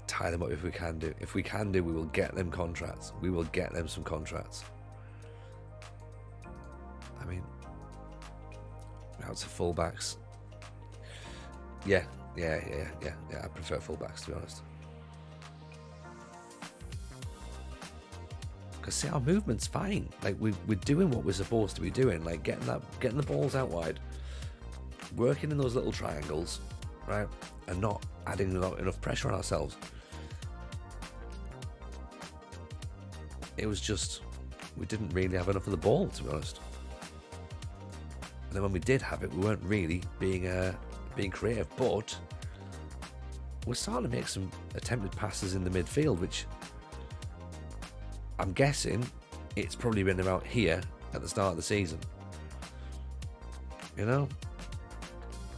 Tie them up if we can do. If we can do, we will get them contracts. We will get them some contracts. I mean, out to fullbacks. Yeah. I prefer fullbacks, to be honest. Because see, our movement's fine. Like we're doing what we're supposed to be doing. Like getting the balls out wide, working in those little triangles, right, and not adding enough pressure on ourselves. It was just we didn't really have enough of the ball, to be honest. And then when we did have it, we weren't really being creative. But we're starting to make some attempted passes in the midfield, which I'm guessing it's probably been about here at the start of the season. You know,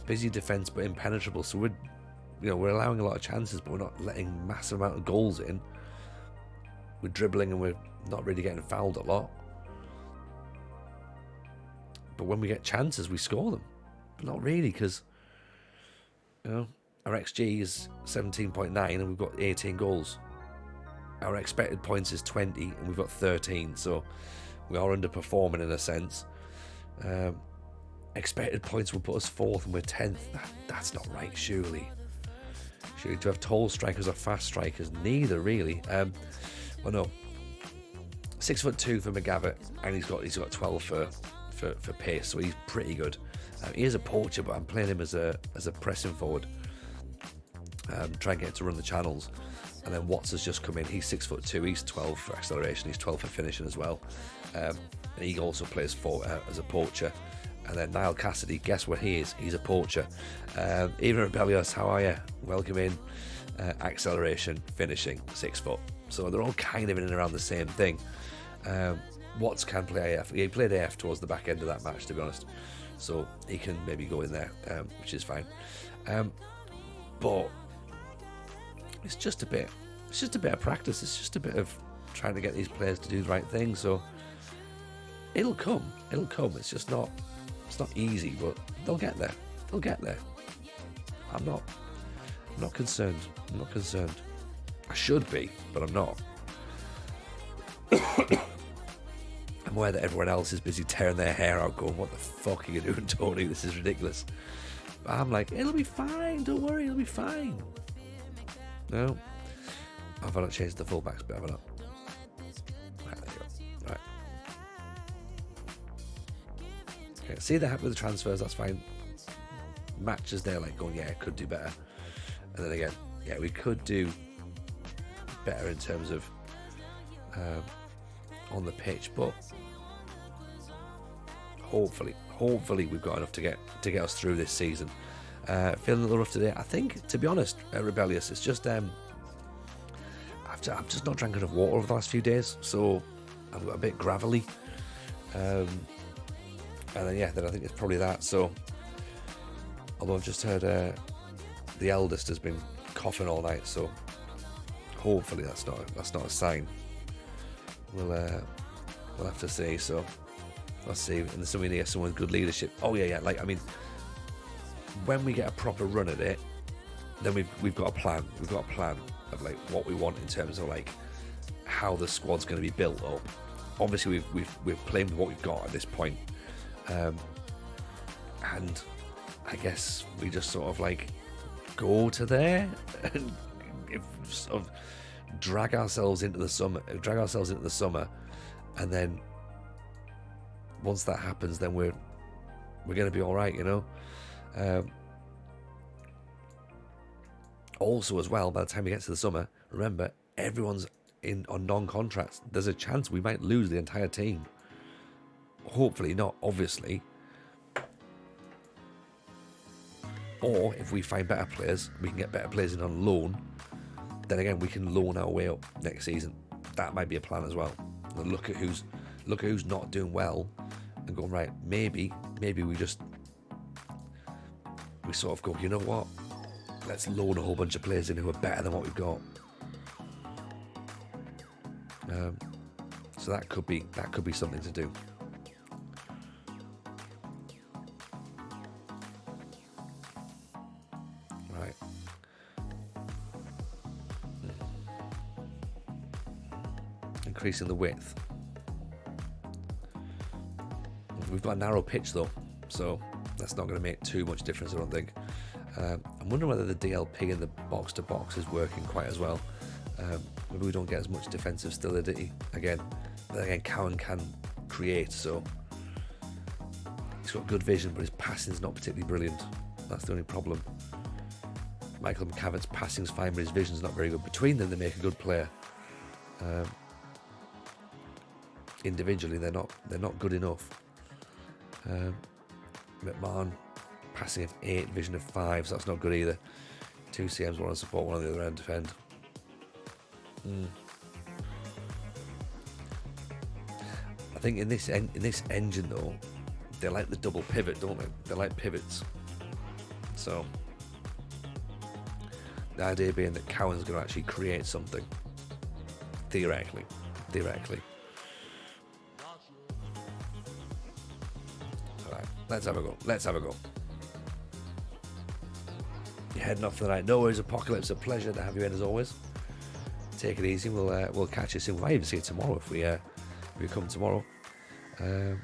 busy defence but impenetrable. So we're allowing a lot of chances, but we're not letting massive amount of goals in. We're dribbling and we're not really getting fouled a lot. But when we get chances, we score them. But not really, because you know our XG is 17.9 and we've got 18 goals. Our expected points is 20 and we've got 13, so we are underperforming in a sense. Expected points will put us 4th and we're 10th. That's not right, surely. Surely to have tall strikers or fast strikers? Neither, really. Well, no. 6'2" for McGavitt, and he's got 12 for pace, so he's pretty good. He is a poacher, but I'm playing him as a pressing forward. Try and get him to run the channels. And then Watts has just come in. He's 6'2". He's 12 for acceleration. He's 12 for finishing as well. And he also plays as a poacher. And then Niall Cassidy, guess what he is? He's a poacher. Even Rebellious, how are you? Welcome in. Acceleration, finishing, 6 foot. So they're all kind of in and around the same thing. Watts can play AF. He played AF towards the back end of that match, to be honest. So he can maybe go in there, which is fine. But it's just a bit of practice. It's just a bit of trying to get these players to do the right thing. So it'll come. It's just not easy, but they'll get there. I'm not concerned. I should be, but I'm not. I'm aware that everyone else is busy tearing their hair out, going, "What the fuck are you doing, Tony? This is ridiculous." But I'm like, it'll be fine. Don't worry, it'll be fine. No, have I not changed the fullbacks bit? Have I not? Right, there you go. Right. Okay, see, they're happy with the transfers. That's fine. Matches, they're like going, yeah, could do better. And then again, yeah, we could do better in terms of on the pitch, but hopefully we've got enough to get us through this season. Feeling a little rough today. I think, to be honest, Rebellious, it's just I've just not drank enough water over the last few days, so I've got a bit gravelly. And then I think it's probably that. So, although I've just heard the eldest has been coughing all night, so hopefully that's not a sign. We'll have to see. So let's see. And there's something here, someone with good leadership. Oh yeah. Like, I mean, when we get a proper run at it, then we've got a plan. We've got a plan of like what we want in terms of like how the squad's going to be built up. Obviously, we've played with what we've got at this point, and I guess we just sort of like go to there and sort of drag ourselves into the summer, and then once that happens, then we're going to be all right, you know. Also, as well, by the time we get to the summer, remember, everyone's on non-contracts. There's a chance we might lose the entire team. Hopefully not, obviously. Or if we find better players, we can get better players in on loan. Then again, we can loan our way up next season. That might be a plan as well. And look at who's not doing well, and go, right, maybe we sort of go, you know what? Let's loan a whole bunch of players in who are better than what we've got. So that could be something to do. Right. Increasing the width. We've got a narrow pitch though, so that's not going to make too much difference, I don't think. I'm wondering whether the DLP in the box to box is working quite as well. Maybe we don't get as much defensive stability again. But again, Cowan can create, so he's got good vision, but his passing's not particularly brilliant. That's the only problem. Michael McCavitt's passing's fine, but his vision's not very good. Between them, they make a good player. Individually, they're not good enough. McMahon, passing of 8, vision of 5, so that's not good either. 2 CMs, one on support, one on the other end, defend. I think in this engine though, they like the double pivot, don't they? They like pivots. So the idea being that Cowan's going to actually create something, theoretically. All right, let's have a go. You're heading off for the night. No worries, Apocalypse. A pleasure to have you in as always. Take it easy. We'll catch you soon. We might even see you tomorrow if we come tomorrow. Alright,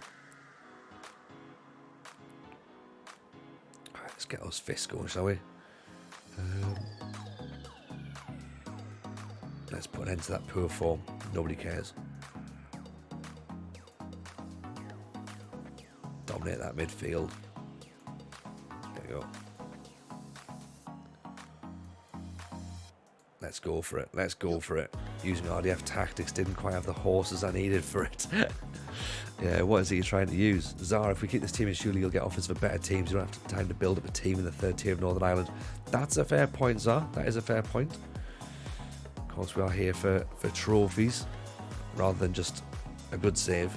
let's get those fists going, shall we? Let's put an end to that poor form. Nobody cares. Dominate that midfield. go. Let's go for it. Let's go for it. Using RDF tactics, didn't quite have the horses I needed for it. Yeah, what is he trying to use? Zara, if we keep this team in, surely you'll get offers for better teams. You don't have time to build up a team in the third tier of Northern Ireland. That's a fair point, Zara. That is a fair point. Of course, we are here for trophies rather than just a good save.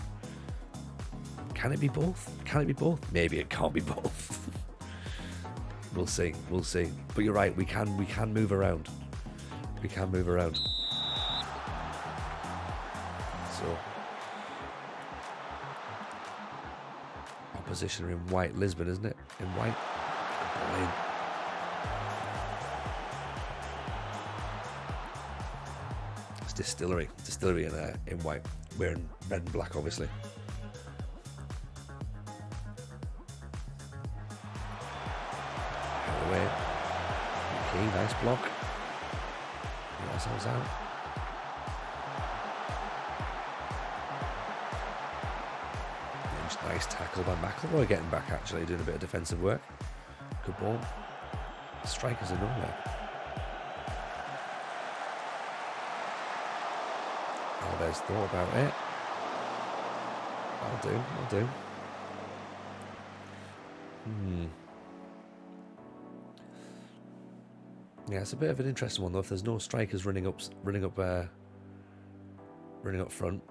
Can it be both? Can it be both? Maybe it can't be both. We'll see. We'll see. But you're right. We can move around. We can move around. So, opposition are in white. Lisbon, isn't it? In white. It's distillery. Distillery in white. We're in red and black, obviously. Away. Okay, nice block. Get ourselves out. Nice tackle by McElroy, getting back, actually doing a bit of defensive work. Good ball. Strikers are nowhere. Alves thought about it. I'll do. Yeah, it's a bit of an interesting one though. If there's no strikers running up front.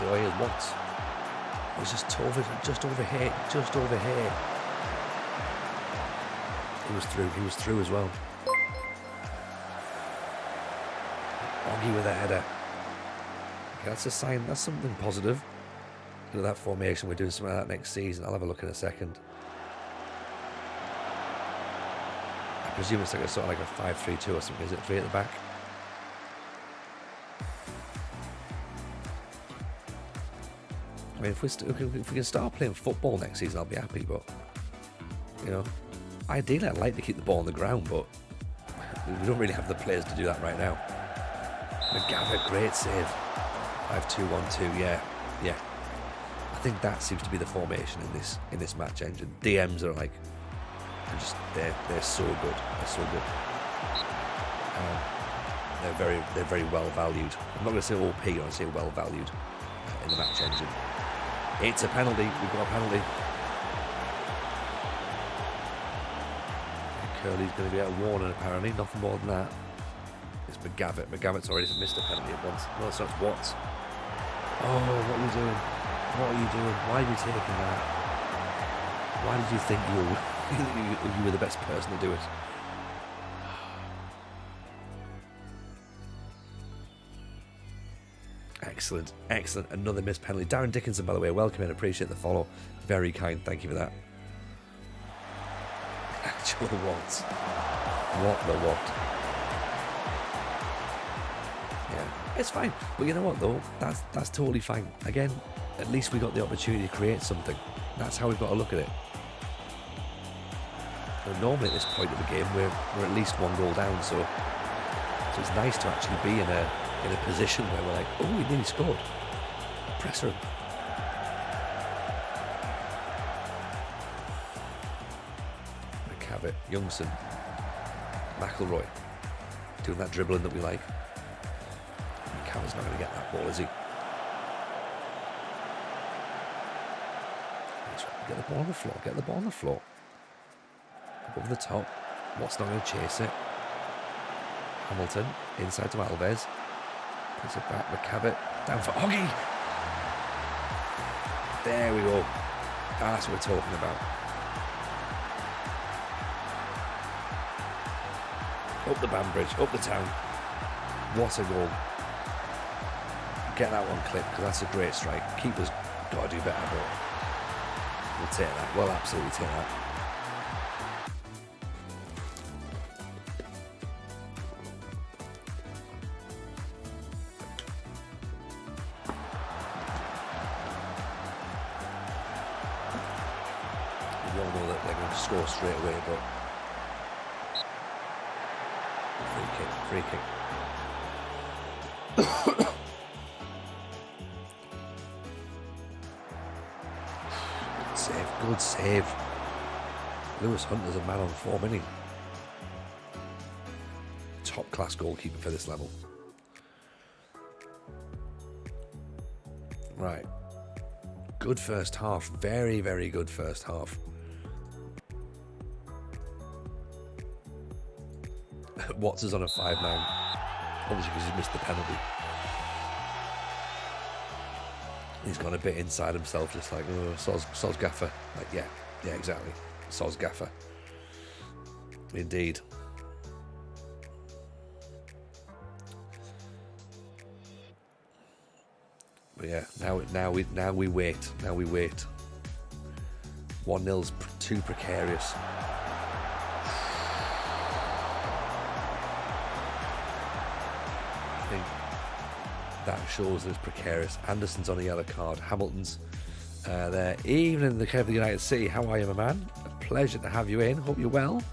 Oh, here's Watts. Oh, he's just over here. He was through as well. Oggy with a header. Okay, that's a sign. That's something positive. Look at that formation. We're doing something like that next season. I'll have a look in a second. I presume it's like a sort of like a 5-3-2 or something. Is it 3 at the back? I mean, if we can start playing football next season, I'll be happy. But you know, ideally, I'd like to keep the ball on the ground, but we don't really have the players to do that right now. McGavett, great save. 5-2-1-2. Yeah. I think that seems to be the formation in this match engine. DMs are like, they're so good. They're so good. They're very well valued. I'm not going to say OP. I'm going to say well valued in the match engine. It's a penalty. We've got a penalty. Curley's going to be out of warning apparently. Nothing more than that. It's McGavett. McGavett's already missed a penalty at once. No, so it's Watts. Oh, what are you doing? What are you doing? Why are you taking that? Why did you think you were the best person to do it? Excellent. Another missed penalty. Darren Dickinson, by the way, welcome in. Appreciate the follow. Very kind. Thank you for that. Actual what? What the what? Yeah, it's fine. But you know what though? That's totally fine. Again, at least we got the opportunity to create something. That's how we've got to look at it. And normally at this point of the game, we're at least one goal down. So it's nice to actually be in a position where we're like, oh, we nearly scored. Presser him. McCavitt, Youngson, McElroy, doing that dribbling that we like. McCavitt's not going to get that ball, is he? Get the ball on the floor. Get the ball on the floor. Above the top. Watt's not going to chase it. Hamilton inside to Alves. Puts it back, McCavitt, down for Oggy. There we go. That's what we're talking about. Up the Banbridge, up the town. What a goal. Get that one clipped, because that's a great strike. Keeper's got to do better, but we'll take that. We'll absolutely take that. Score straight away, but free kick. Good save. Lewis Hunter's a man on form, isn't he? Top class goalkeeper for this level. Right. Good first half. Very, very good first half. Watts is on a 5-9. Obviously because he's missed the penalty. He's gone a bit inside himself, just like, oh, soz gaffer. Like, yeah, exactly. Soz gaffer. Indeed. But yeah, now we wait. 1-0's too precarious. I think that shows that it's precarious. Anderson's on a yellow card. Hamilton's there. Evening, the Kevin United City. How are you, my man? A pleasure to have you in. Hope you're well.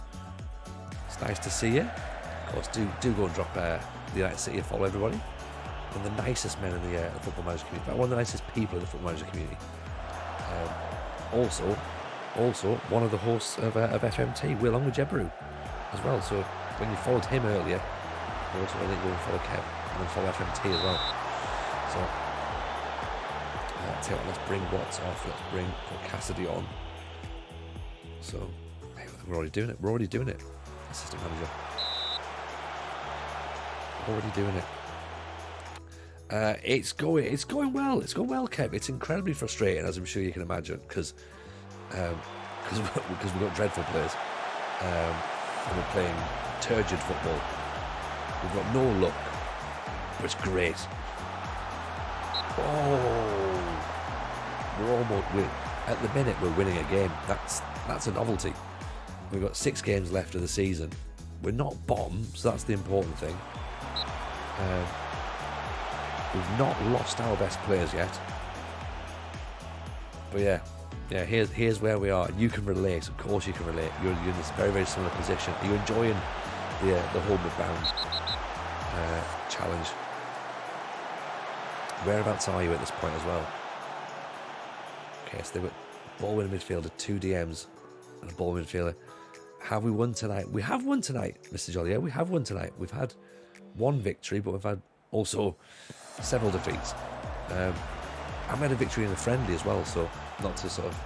It's nice to see you. Of course, do go and drop the United City a follow, everybody. One of the nicest men in the football manager community. One of the nicest people in the football manager community. Also, one of the hosts of FM23, Will Ongejeberu, as well. So when you followed him earlier, you also want to go and follow Kev and then follow FM23 as well. So let's bring Watts off. Let's bring Cassidy on. So hey, we're already doing it. Assistant manager. Already doing it. It's going well. It's going well, Kev. It's incredibly frustrating, as I'm sure you can imagine, because we've got dreadful players, and we're playing turgid football. We've got no luck, but it's great. Oh, at the minute we're winning a game. That's a novelty. We've got 6 games left of the season. We're not bottom, so that's the important thing. We've not lost our best players yet. But yeah, here's where we are. You can relate, of course you can relate. You're in this very, very similar position. Are you enjoying the Homeward Bound challenge? Whereabouts are you at this point as well? Okay, so they've got ball winning midfielder, 2 DMs, and a ball midfielder. Have we won tonight? We have won tonight, Mr. Jolly. Yeah, we have won tonight. We've had 1 victory, but we've had also several defeats. I made a victory in a friendly as well, so not to sort of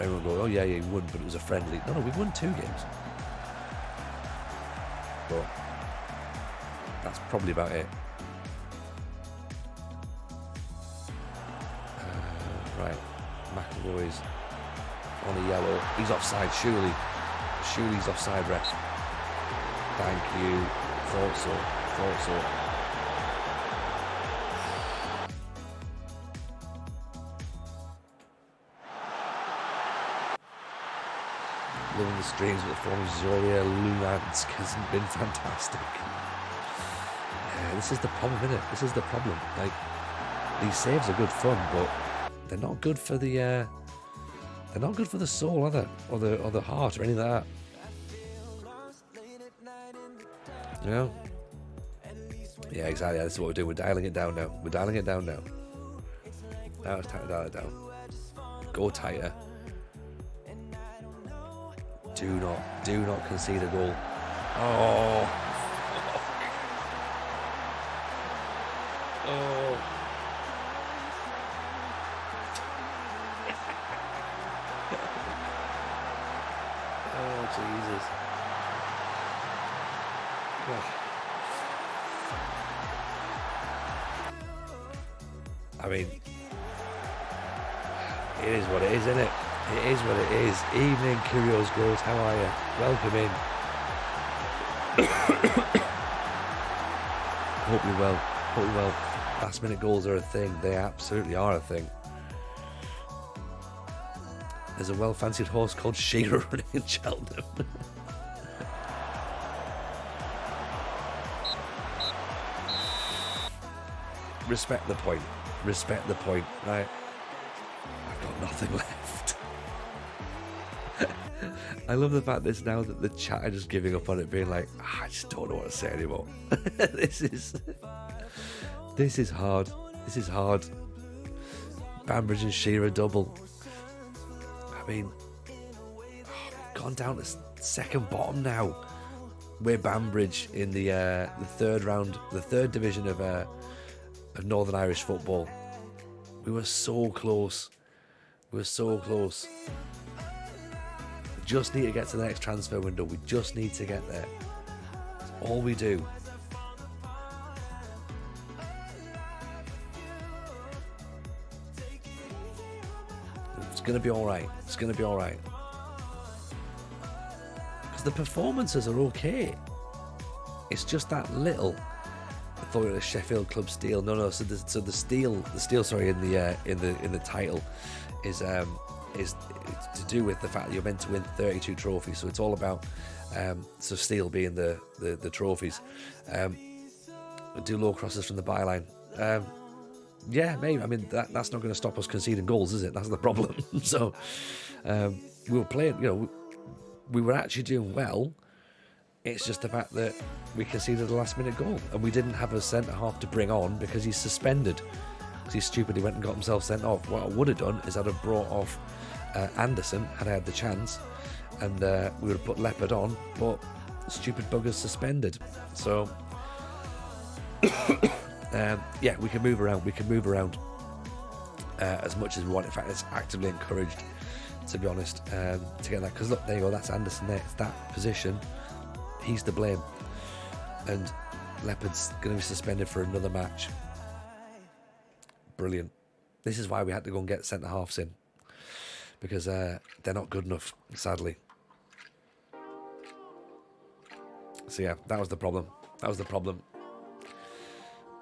everyone go, oh yeah, you won, but it was a friendly. No, we've won 2 games. But that's probably about it. Right, McElroy's on a yellow. He's offside, surely. Surely's offside, ref. Thank you. Thought so. Loving the streams with the form of Zoria Luhansk has been fantastic. Yeah, this is the problem, isn't it? This is the problem. Like, these saves are good fun, but they're not good for the they're not good for the soul, are they? Or the heart or anything like that. You know? Yeah, exactly. This is what we're doing. We're dialing it down now. Now it's time to dial it down. Go tighter. Do not concede a goal. Oh. Oh, Jesus. I mean, it is what it is, isn't it? It is what it is. Evening, Curios Girls. How are you? Welcome in. Hope you're well. Last minute goals are a thing. They absolutely are a thing. There's a well-fancied horse called Shearer running in Cheltenham. Respect the point. Right? I've got nothing left. I love the fact that now that the chat are just giving up on it, being like, I just don't know what to say anymore. This is hard. Banbridge and Shearer double. I mean, gone down to second bottom now. We're Banbridge in the third round, the third division of Northern Irish football. We were so close. We just need to get to the next transfer window. We just need to get there. That's all we do. It's going to be all right. Because the performances are okay. It's just that little. I thought it was Sheffield Club Steel. No. So the steel. Sorry, in the title is to do with the fact that you're meant to win 32 trophies. So it's all about steel being the trophies. Do low crosses from the byline. Yeah, maybe. I mean, that's not going to stop us conceding goals, is it? That's the problem. So we were playing. We were actually doing well. It's just the fact that we conceded a last-minute goal, and we didn't have a centre-half to bring on because he's suspended. Because he stupidly went and got himself sent off. What I would have done is I'd have brought off Anderson had I had the chance, and we would have put Leopard on, but stupid bugger's suspended. So, yeah, we can move around. As much as we want. In fact, it's actively encouraged, to be honest, to get that. Because look, there you go, that's Anderson there. It's that position. He's to blame. And Leopard's going to be suspended for another match. Brilliant. This is why we had to go and get centre-halves in. Because they're not good enough, sadly. So yeah, that was the problem.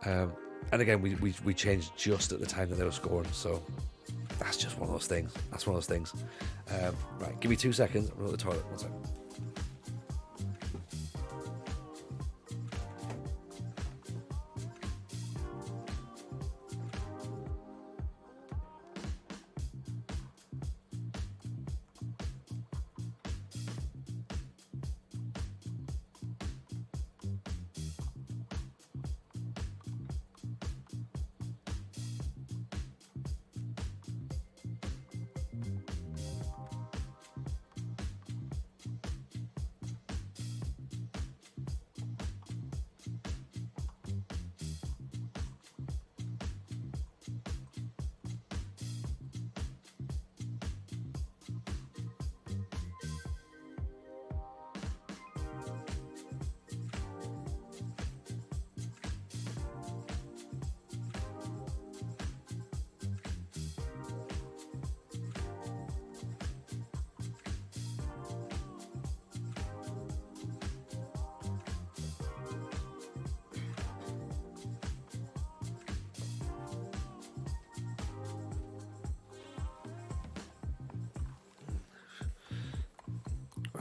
And again, we changed just at the time that they were scoring. So that's just one of those things. Right, give me 2 seconds. I'm going to the toilet. 1 second.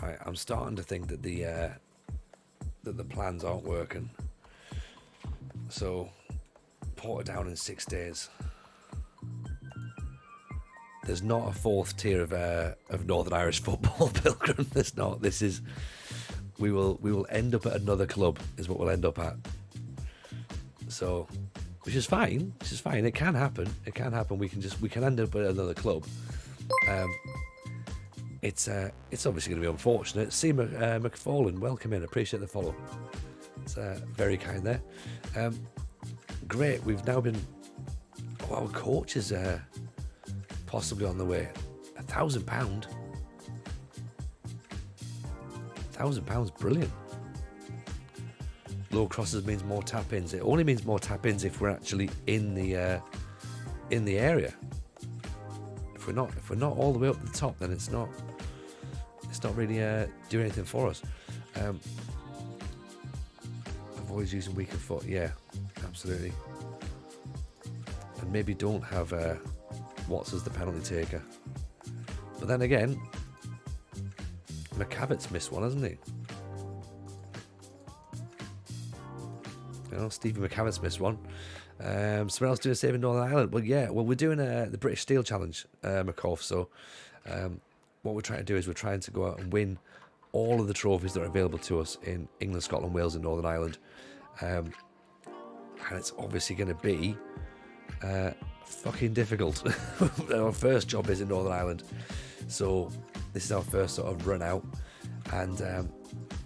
Right, I'm starting to think that the plans aren't working. So, Portadown in 6 days. There's not a fourth tier of Northern Irish football, Pilgrim. There's not. This is we will end up at another club. Is what we'll end up at. So, which is fine. It can happen. We can end up at another club. It's obviously going to be unfortunate. See McFarlane, welcome in. Appreciate the follow. It's very kind there. Great. We've now been. Oh, our coach is possibly on the way. £1,000. £1,000, brilliant. Low crosses means more tap-ins. It only means more tap-ins if we're actually in the area. If we're not all the way up the top, then it's not really doing anything for us. Avoid using weaker foot. Yeah, absolutely. And maybe don't have Watts as the penalty taker. But then again, McCavitt's missed one, hasn't he? Stevie McCavitt's missed one. Someone else doing a save in Northern Ireland. Well, yeah. Well, we're doing the British Steel Challenge, McCoff. So, what we're trying to do is we're trying to go out and win all of the trophies that are available to us in England, Scotland, Wales, and Northern Ireland. And it's obviously going to be fucking difficult. Our first job is in Northern Ireland, so this is our first sort of run out, and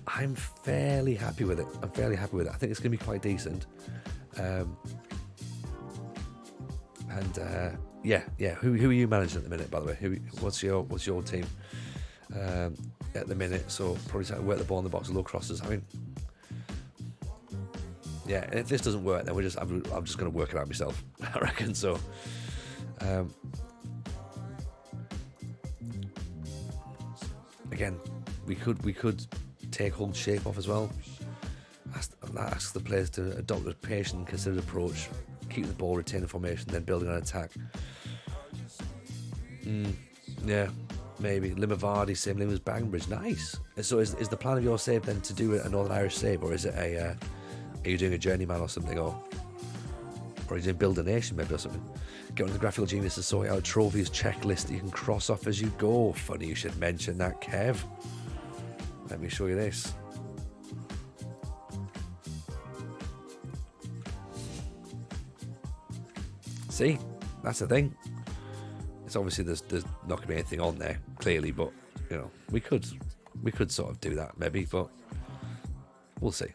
I'm fairly happy with it. I think it's going to be quite decent. Yeah. Who are you managing at the minute, by the way? What's your team at the minute? So probably trying to work the ball in the box of low crosses. I mean, yeah. If this doesn't work, then I'm just going to work it out myself. I reckon so. Again, we could take hold shape off as well. Ask the players to adopt a patient, considered approach, keep the ball, retain the formation, then building an attack. Yeah, maybe. Limavady, same name as Banbridge. Nice. So is the plan of your save then to do a Northern Irish save, or is it are you doing a journeyman or something, or are you doing build a nation maybe or something? Get on the graphical genius to sort out a trophies checklist that you can cross off as you go. Funny you should mention that, Kev. Let me show you this. See, that's the thing. It's obviously there's not going to be anything on there clearly, but you know we could sort of do that maybe, but we'll see.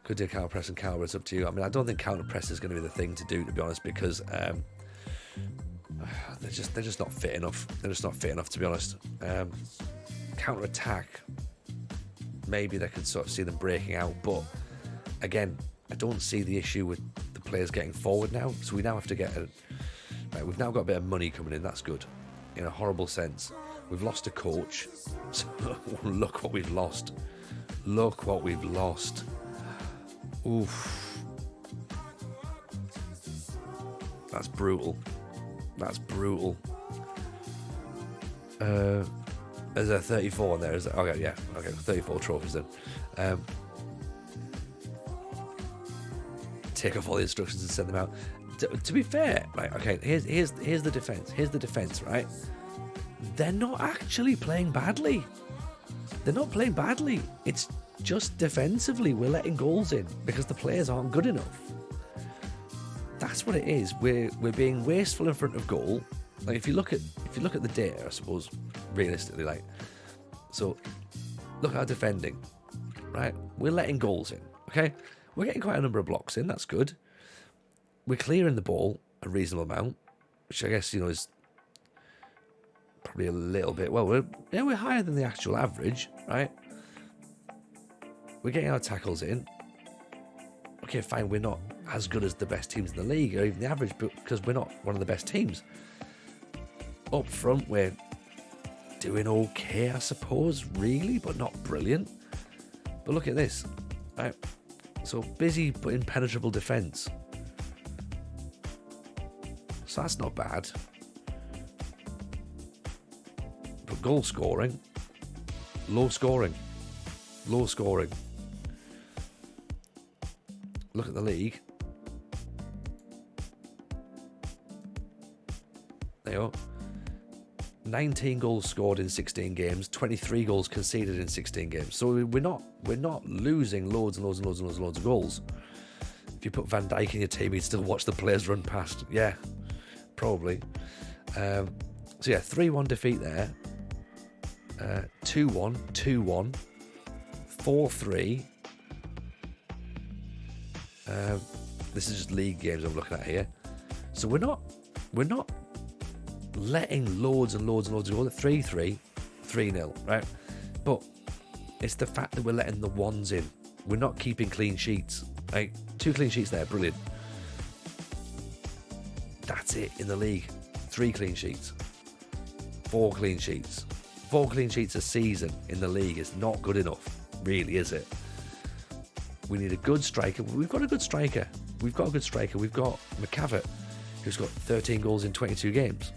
Could do counter press and counter. It's up to you. I mean, I don't think counter press is going to be the thing to do, to be honest, because they're just not fit enough. They're just not fit enough, to be honest. Counter attack, maybe they could sort of see them breaking out, but again, I don't see the issue with the players getting forward now. So we now have to get we've now got a bit of money coming in. That's good, in a horrible sense. We've lost a coach. So look what we've lost. Look what we've lost. Oof. That's brutal. That's brutal. There's a 34 on there, is there? Okay, yeah. Okay, 34 trophies then. Take off all the instructions and send them out. To be fair, right? Okay, here's the defense. Here's the defense, right? They're not actually playing badly. They're not playing badly. It's just defensively we're letting goals in because the players aren't good enough. That's what it is. We're being wasteful in front of goal. Like if you look at the data, I suppose realistically, like, so look at our defending, right? We're letting goals in. Okay, we're getting quite a number of blocks in. That's good. We're clearing the ball a reasonable amount, which I guess is probably a little bit. Well, we're higher than the actual average, right? We're getting our tackles in. Okay, fine, we're not as good as the best teams in the league, or even the average, because we're not one of the best teams. Up front, we're doing okay, I suppose, really, but not brilliant. But look at this, right? So busy but impenetrable defence. So that's not bad. But goal scoring, low scoring. Look at the league. There you go. 19 goals scored in 16 games, 23 goals conceded in 16 games. So we're not losing loads of goals. If you put Van Dijk in your team, you'd still watch the players run past. Yeah, probably. So yeah, 3-1 defeat there. 2-1, 2-1, 4-3. This is just league games I'm looking at here. So we're not letting loads of goals. 3-3, 3-0, right? But it's the fact that we're letting the ones in. We're not keeping clean sheets. Right? 2 clean sheets there, brilliant. That's it in the league. 3 clean sheets. 4 clean sheets. 4 clean sheets a season in the league is not good enough, really, is it? We need a good striker. We've got a good striker. We've got McCavitt, who's got 13 goals in 22 games.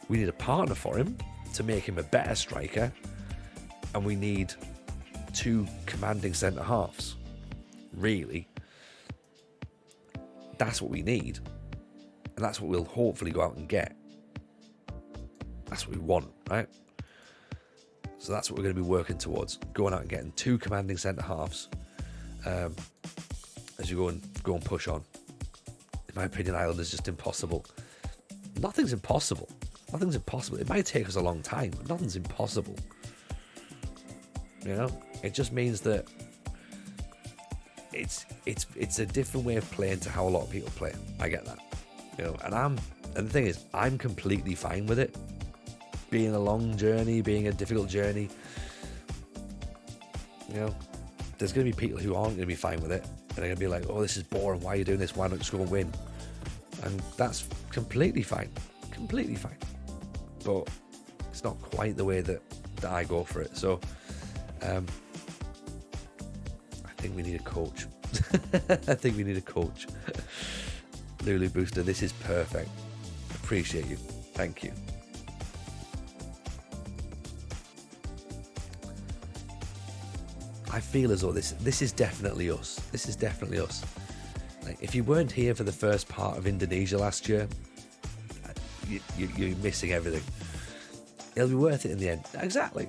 We need a partner for him to make him a better striker, and we need 2 commanding centre halves. Really, that's what we need, and that's what we'll hopefully go out and get. That's what we want, right? So that's what we're going to be working towards, going out and getting 2 commanding centre halves. as you go and push on. In my opinion, Ireland is just impossible. Nothing's impossible. Nothing's impossible. It might take us a long time, but nothing's impossible. You know, it just means that it's a different way of playing to how a lot of people play. I get that. You know, and the thing is, I'm completely fine with it. Being a long journey, being a difficult journey. You know, there's going to be people who aren't going to be fine with it. And they're going to be like, oh, this is boring. Why are you doing this? Why not just go and win? And that's completely fine. Completely fine. But it's not quite the way that I go for it. So, I think we need a coach. I think we need a coach. Lulu Booster, this is perfect. Appreciate you. Thank you. I feel as though this is definitely us. This is definitely us. Like, if you weren't here for the first part of Indonesia last year, you're missing everything. It'll be worth it in the end. Exactly.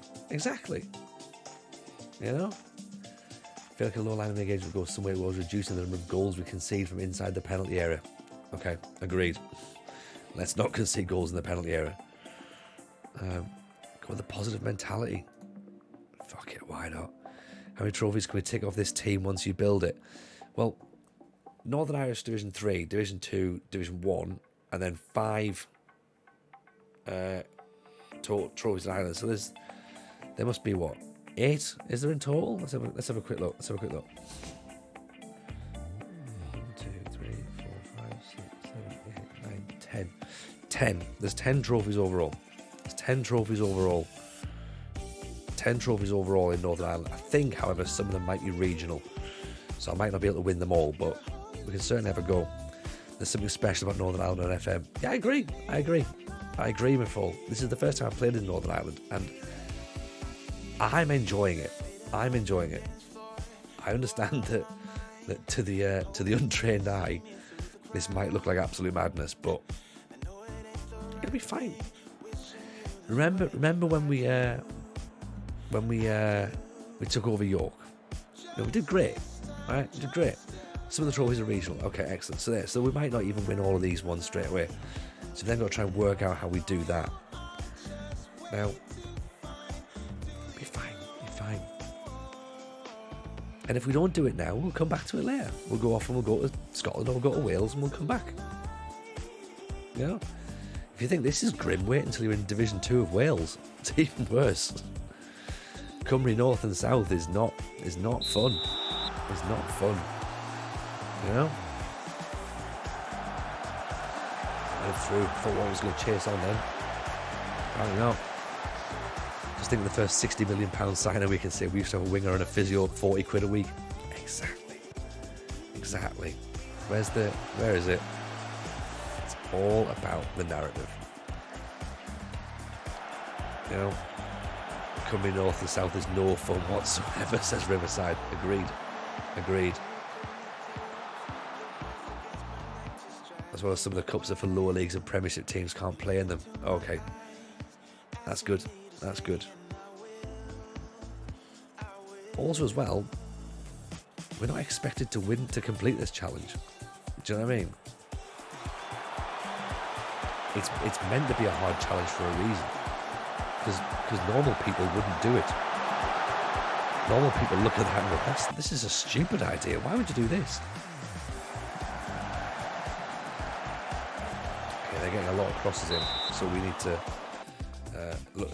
You know? I feel like a low line of engagement would go somewhere towards reducing the number of goals we concede from inside the penalty area. Okay, agreed. Let's not concede goals in the penalty area. Go with a positive mentality. Fuck it, why not? How many trophies can we tick off this team once you build it? Well, Northern Irish Division 3, Division 2, Division 1, and then 5 trophies in Ireland. So there must be, what, 8? Is there in total? Let's have a quick look. 1, 2, 3, 4, 5, 6, 7, 8, 9, 10. 10. There's 10 trophies overall. 10 trophies overall in Northern Ireland. I think, however, some of them might be regional, so I might not be able to win them all, but we can certainly have a go. There's something special about Northern Ireland on FM. Yeah, I agree with Paul. This is the first time I've played in Northern Ireland, and I'm enjoying it. I understand that to the untrained eye, this might look like absolute madness, but it'll be fine. Remember when we took over York? No, we did great, right? We did great. Some of the trophies are regional. Okay, excellent. So we might not even win all of these ones straight away. So we've then got to try and work out how we do that. Now, be fine. And if we don't do it now, we'll come back to it later. We'll go off and we'll go to Scotland or we'll go to Wales and we'll come back. You know? If you think this is grim, wait until you're in Division 2 of Wales. It's even worse. Cymru North and South is not fun. It's not fun. You know? Went through, thought one was going to chase on then. I don't know. Just think of the first £60 million signing we can say we used to have a winger and a physio at 40 quid a week. Exactly. Where is it? It's all about the narrative. You know? Cymru North and South is no fun whatsoever, says Riverside. Agreed. As well as some of the cups are for lower leagues and Premiership teams can't play in them. Okay. That's good. Also as well, we're not expected to win to complete this challenge. Do you know what I mean? It's meant to be a hard challenge for a reason. Because normal people wouldn't do it. Normal people look at that and go, this is a stupid idea. Why would you do this? Okay, they're getting a lot of crosses in, so we need to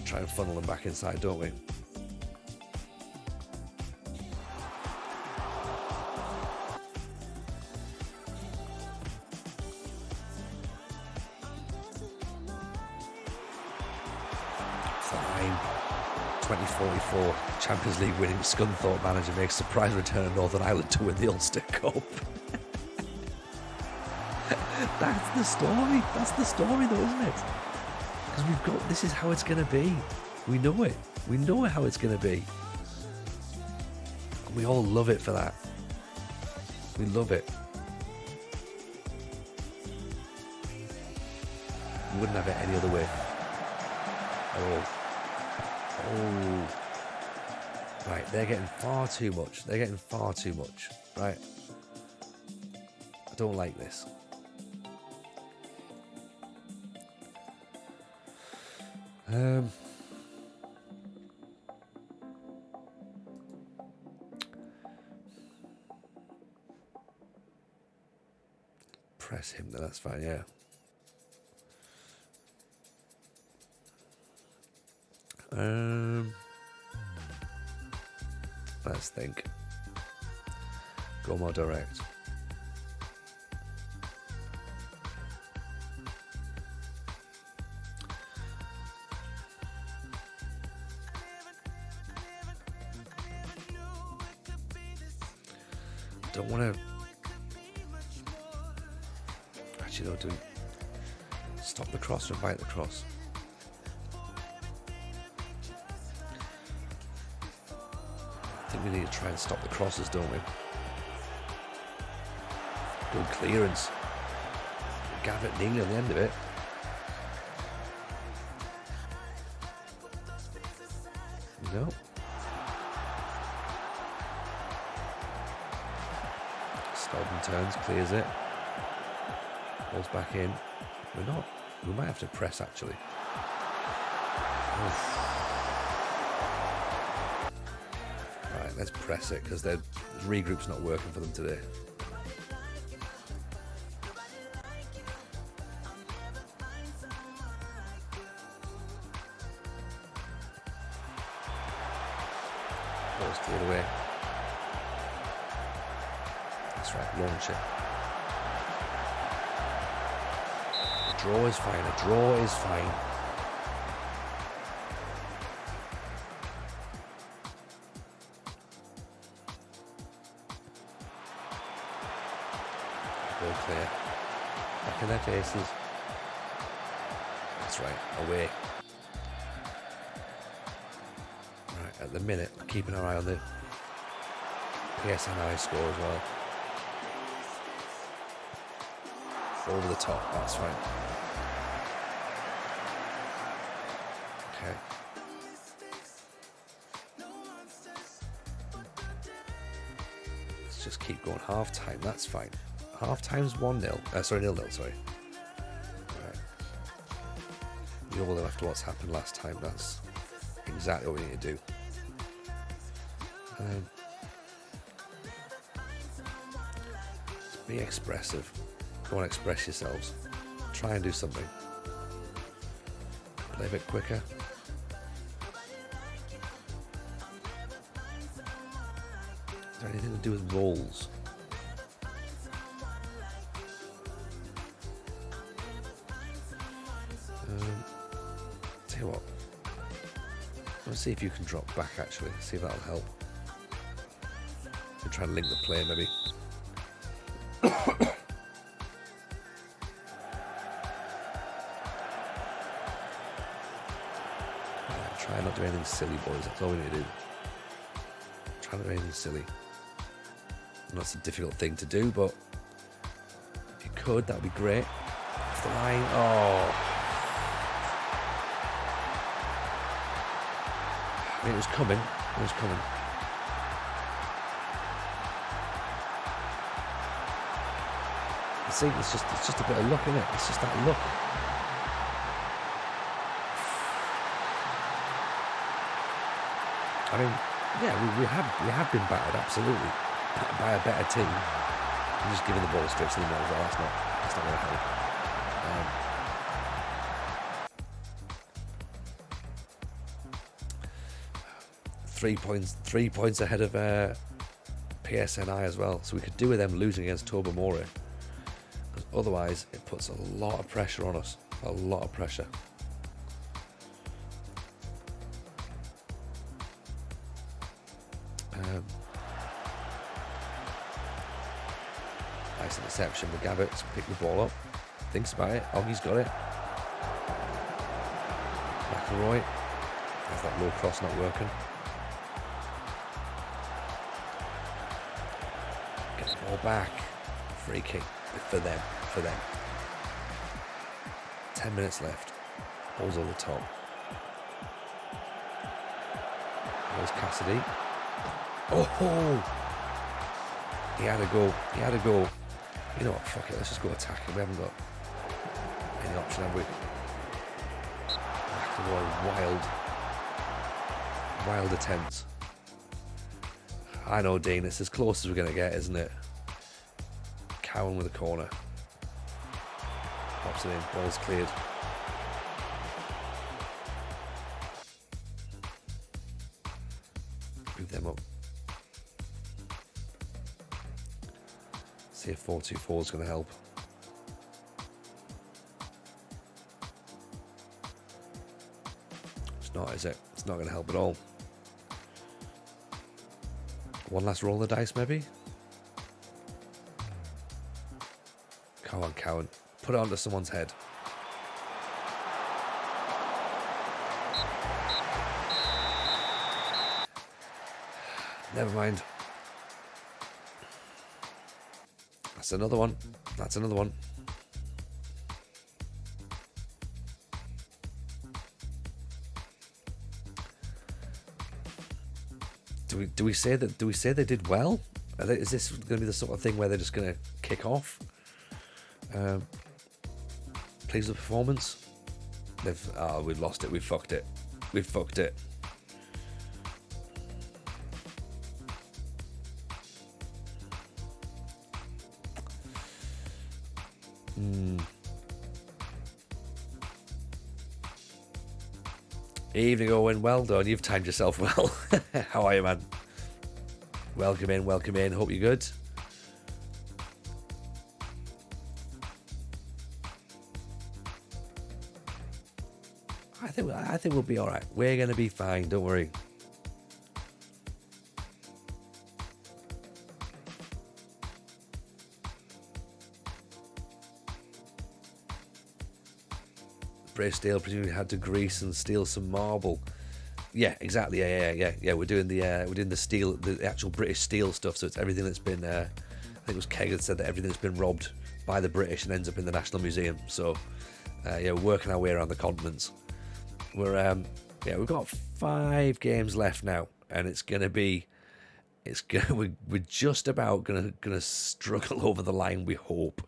try and funnel them back inside, don't we? Fine. 2044 Champions League winning Scunthorpe manager makes surprise return to Northern Ireland to win the Ulster Cup. That's the story. That's the story, though, isn't it? Because this is how it's going to be. We know it. We know how it's going to be. And we all love it for that. We love it. We wouldn't have it any other way. Oh. Right, they're getting far too much. They're getting far too much. Right. I don't like this. Press him, then that's fine, yeah. Let's think. Go more direct. Don't want to. Actually, no, do stop the cross or bite the cross. I think we need to try and stop the crosses, don't we? Good clearance. Gavitt nearly on the end of it. No. Stolden turns, clears it. Pulls back in. We're not. We might have to press actually. Right, let's press it because the regroup's not working for them today. Ball's cleared away. That's right, launch it. A draw is fine, a draw is fine. Ball clear. Back in their faces. That's right, away. Right, at the minute, keeping our eye on the PSNI score as well. Over the top, that's right. Okay. Let's just keep going. Half time, that's fine. Half time's 1-0. Sorry, 0-0, sorry. Right. We all know after what's happened last time, that's exactly what we need to do. Be expressive. Go on, express yourselves. Try and do something. Play a bit quicker. Is there anything to do with roles? Tell you what. Let's see if you can drop back actually. See if that'll help. We'll try and link the play maybe. Try not to do anything silly, boys. That's all we need to do. Try not to do anything silly. I know it's a difficult thing to do, but if you could, that would be great. Off the line. Oh. I mean, it was coming. It was coming. You see, it's just a bit of luck, isn't it? It's just that luck. I mean, yeah, we have been battered, absolutely, by a better team. I'm just giving the ball straight to the middle as well. That's not going to help. 3 points ahead of PSNI as well. So we could do with them losing against Tobermory. Because otherwise, it puts a lot of pressure on us. A lot of pressure. Nice interception with Gavitt to pick the ball up. Thinks about it. Oggy's got it. McElroy. There's that low cross not working. Get the ball back. Free kick for them. 10 minutes left. Ball's on the top. There's Cassidy. Oh! He had a go. He had a go. You know what? Fuck it. Let's just go attack him. We haven't got any option, have we? Wild attempts. I know, Dean. It's as close as we're going to get, isn't it? Cowan with a corner. Pops it in. Ball's cleared. Move them up. See if 4-2-4 is going to help. It's not, is it? It's not going to help at all. One last roll of the dice, maybe? Come on, Cowan. Put it onto someone's head. Never mind. That's another one. That's another one. Do we say they did well? Is this going to be the sort of thing where they're just going to kick off? Pleased with the performance? We've lost it. We've fucked it. We've fucked it. Evening, Owen. Well done. You've timed yourself well. How are you, man? Welcome in. Welcome in. Hope you're good. I think we'll be all right. We're going to be fine. Don't worry. British Steel presumably had to grease and steal some marble. Yeah, exactly. Yeah. We're doing the steel, the actual British Steel stuff. So it's everything that's been. I think it was Keg that said that everything that's been robbed by the British and ends up in the National Museum. So working our way around the continents. We're we've got 5 games left now, and we're just about gonna struggle over the line. We hope.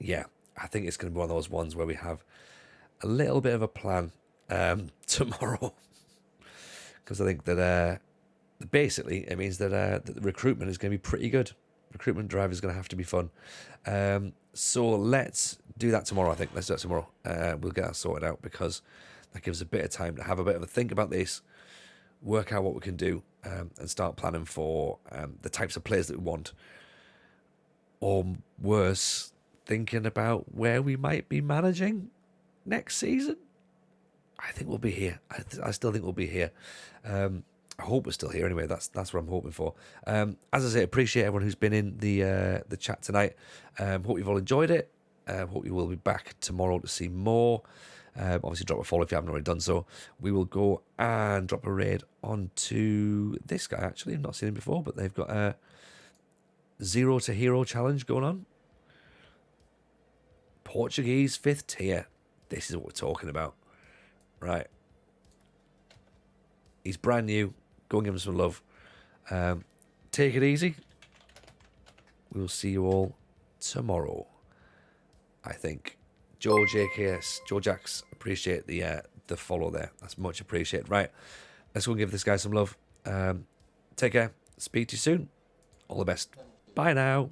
Yeah, I think it's going to be one of those ones where we have a little bit of a plan tomorrow, because I think that basically it means that the recruitment is going to be pretty good. Recruitment drive is going to have to be fun. So let's do that tomorrow, I think. Let's do it tomorrow. We'll get that sorted out, because that gives us a bit of time to have a bit of a think about this, work out what we can do, and start planning for the types of players that we want. Or worse, thinking about where we might be managing next season. I think we'll be here. I still think we'll be here. I hope we're still here anyway. That's what I'm hoping for. As I say, appreciate everyone who's been in the chat tonight. Hope you've all enjoyed it. Hope you will be back tomorrow to see more. Obviously, drop a follow if you haven't already done so. We will go and drop a raid onto this guy, actually. I've not seen him before, but they've got a 0 to Hero challenge going on. Portuguese 5th tier. This is what we're talking about. Right. He's brand new. Go and give him some love. Take it easy. We will see you all tomorrow, I think. Joe JKS, Joe Jacks, appreciate the follow there. That's much appreciated. Right. Let's go and give this guy some love. Take care. Speak to you soon. All the best. Bye now.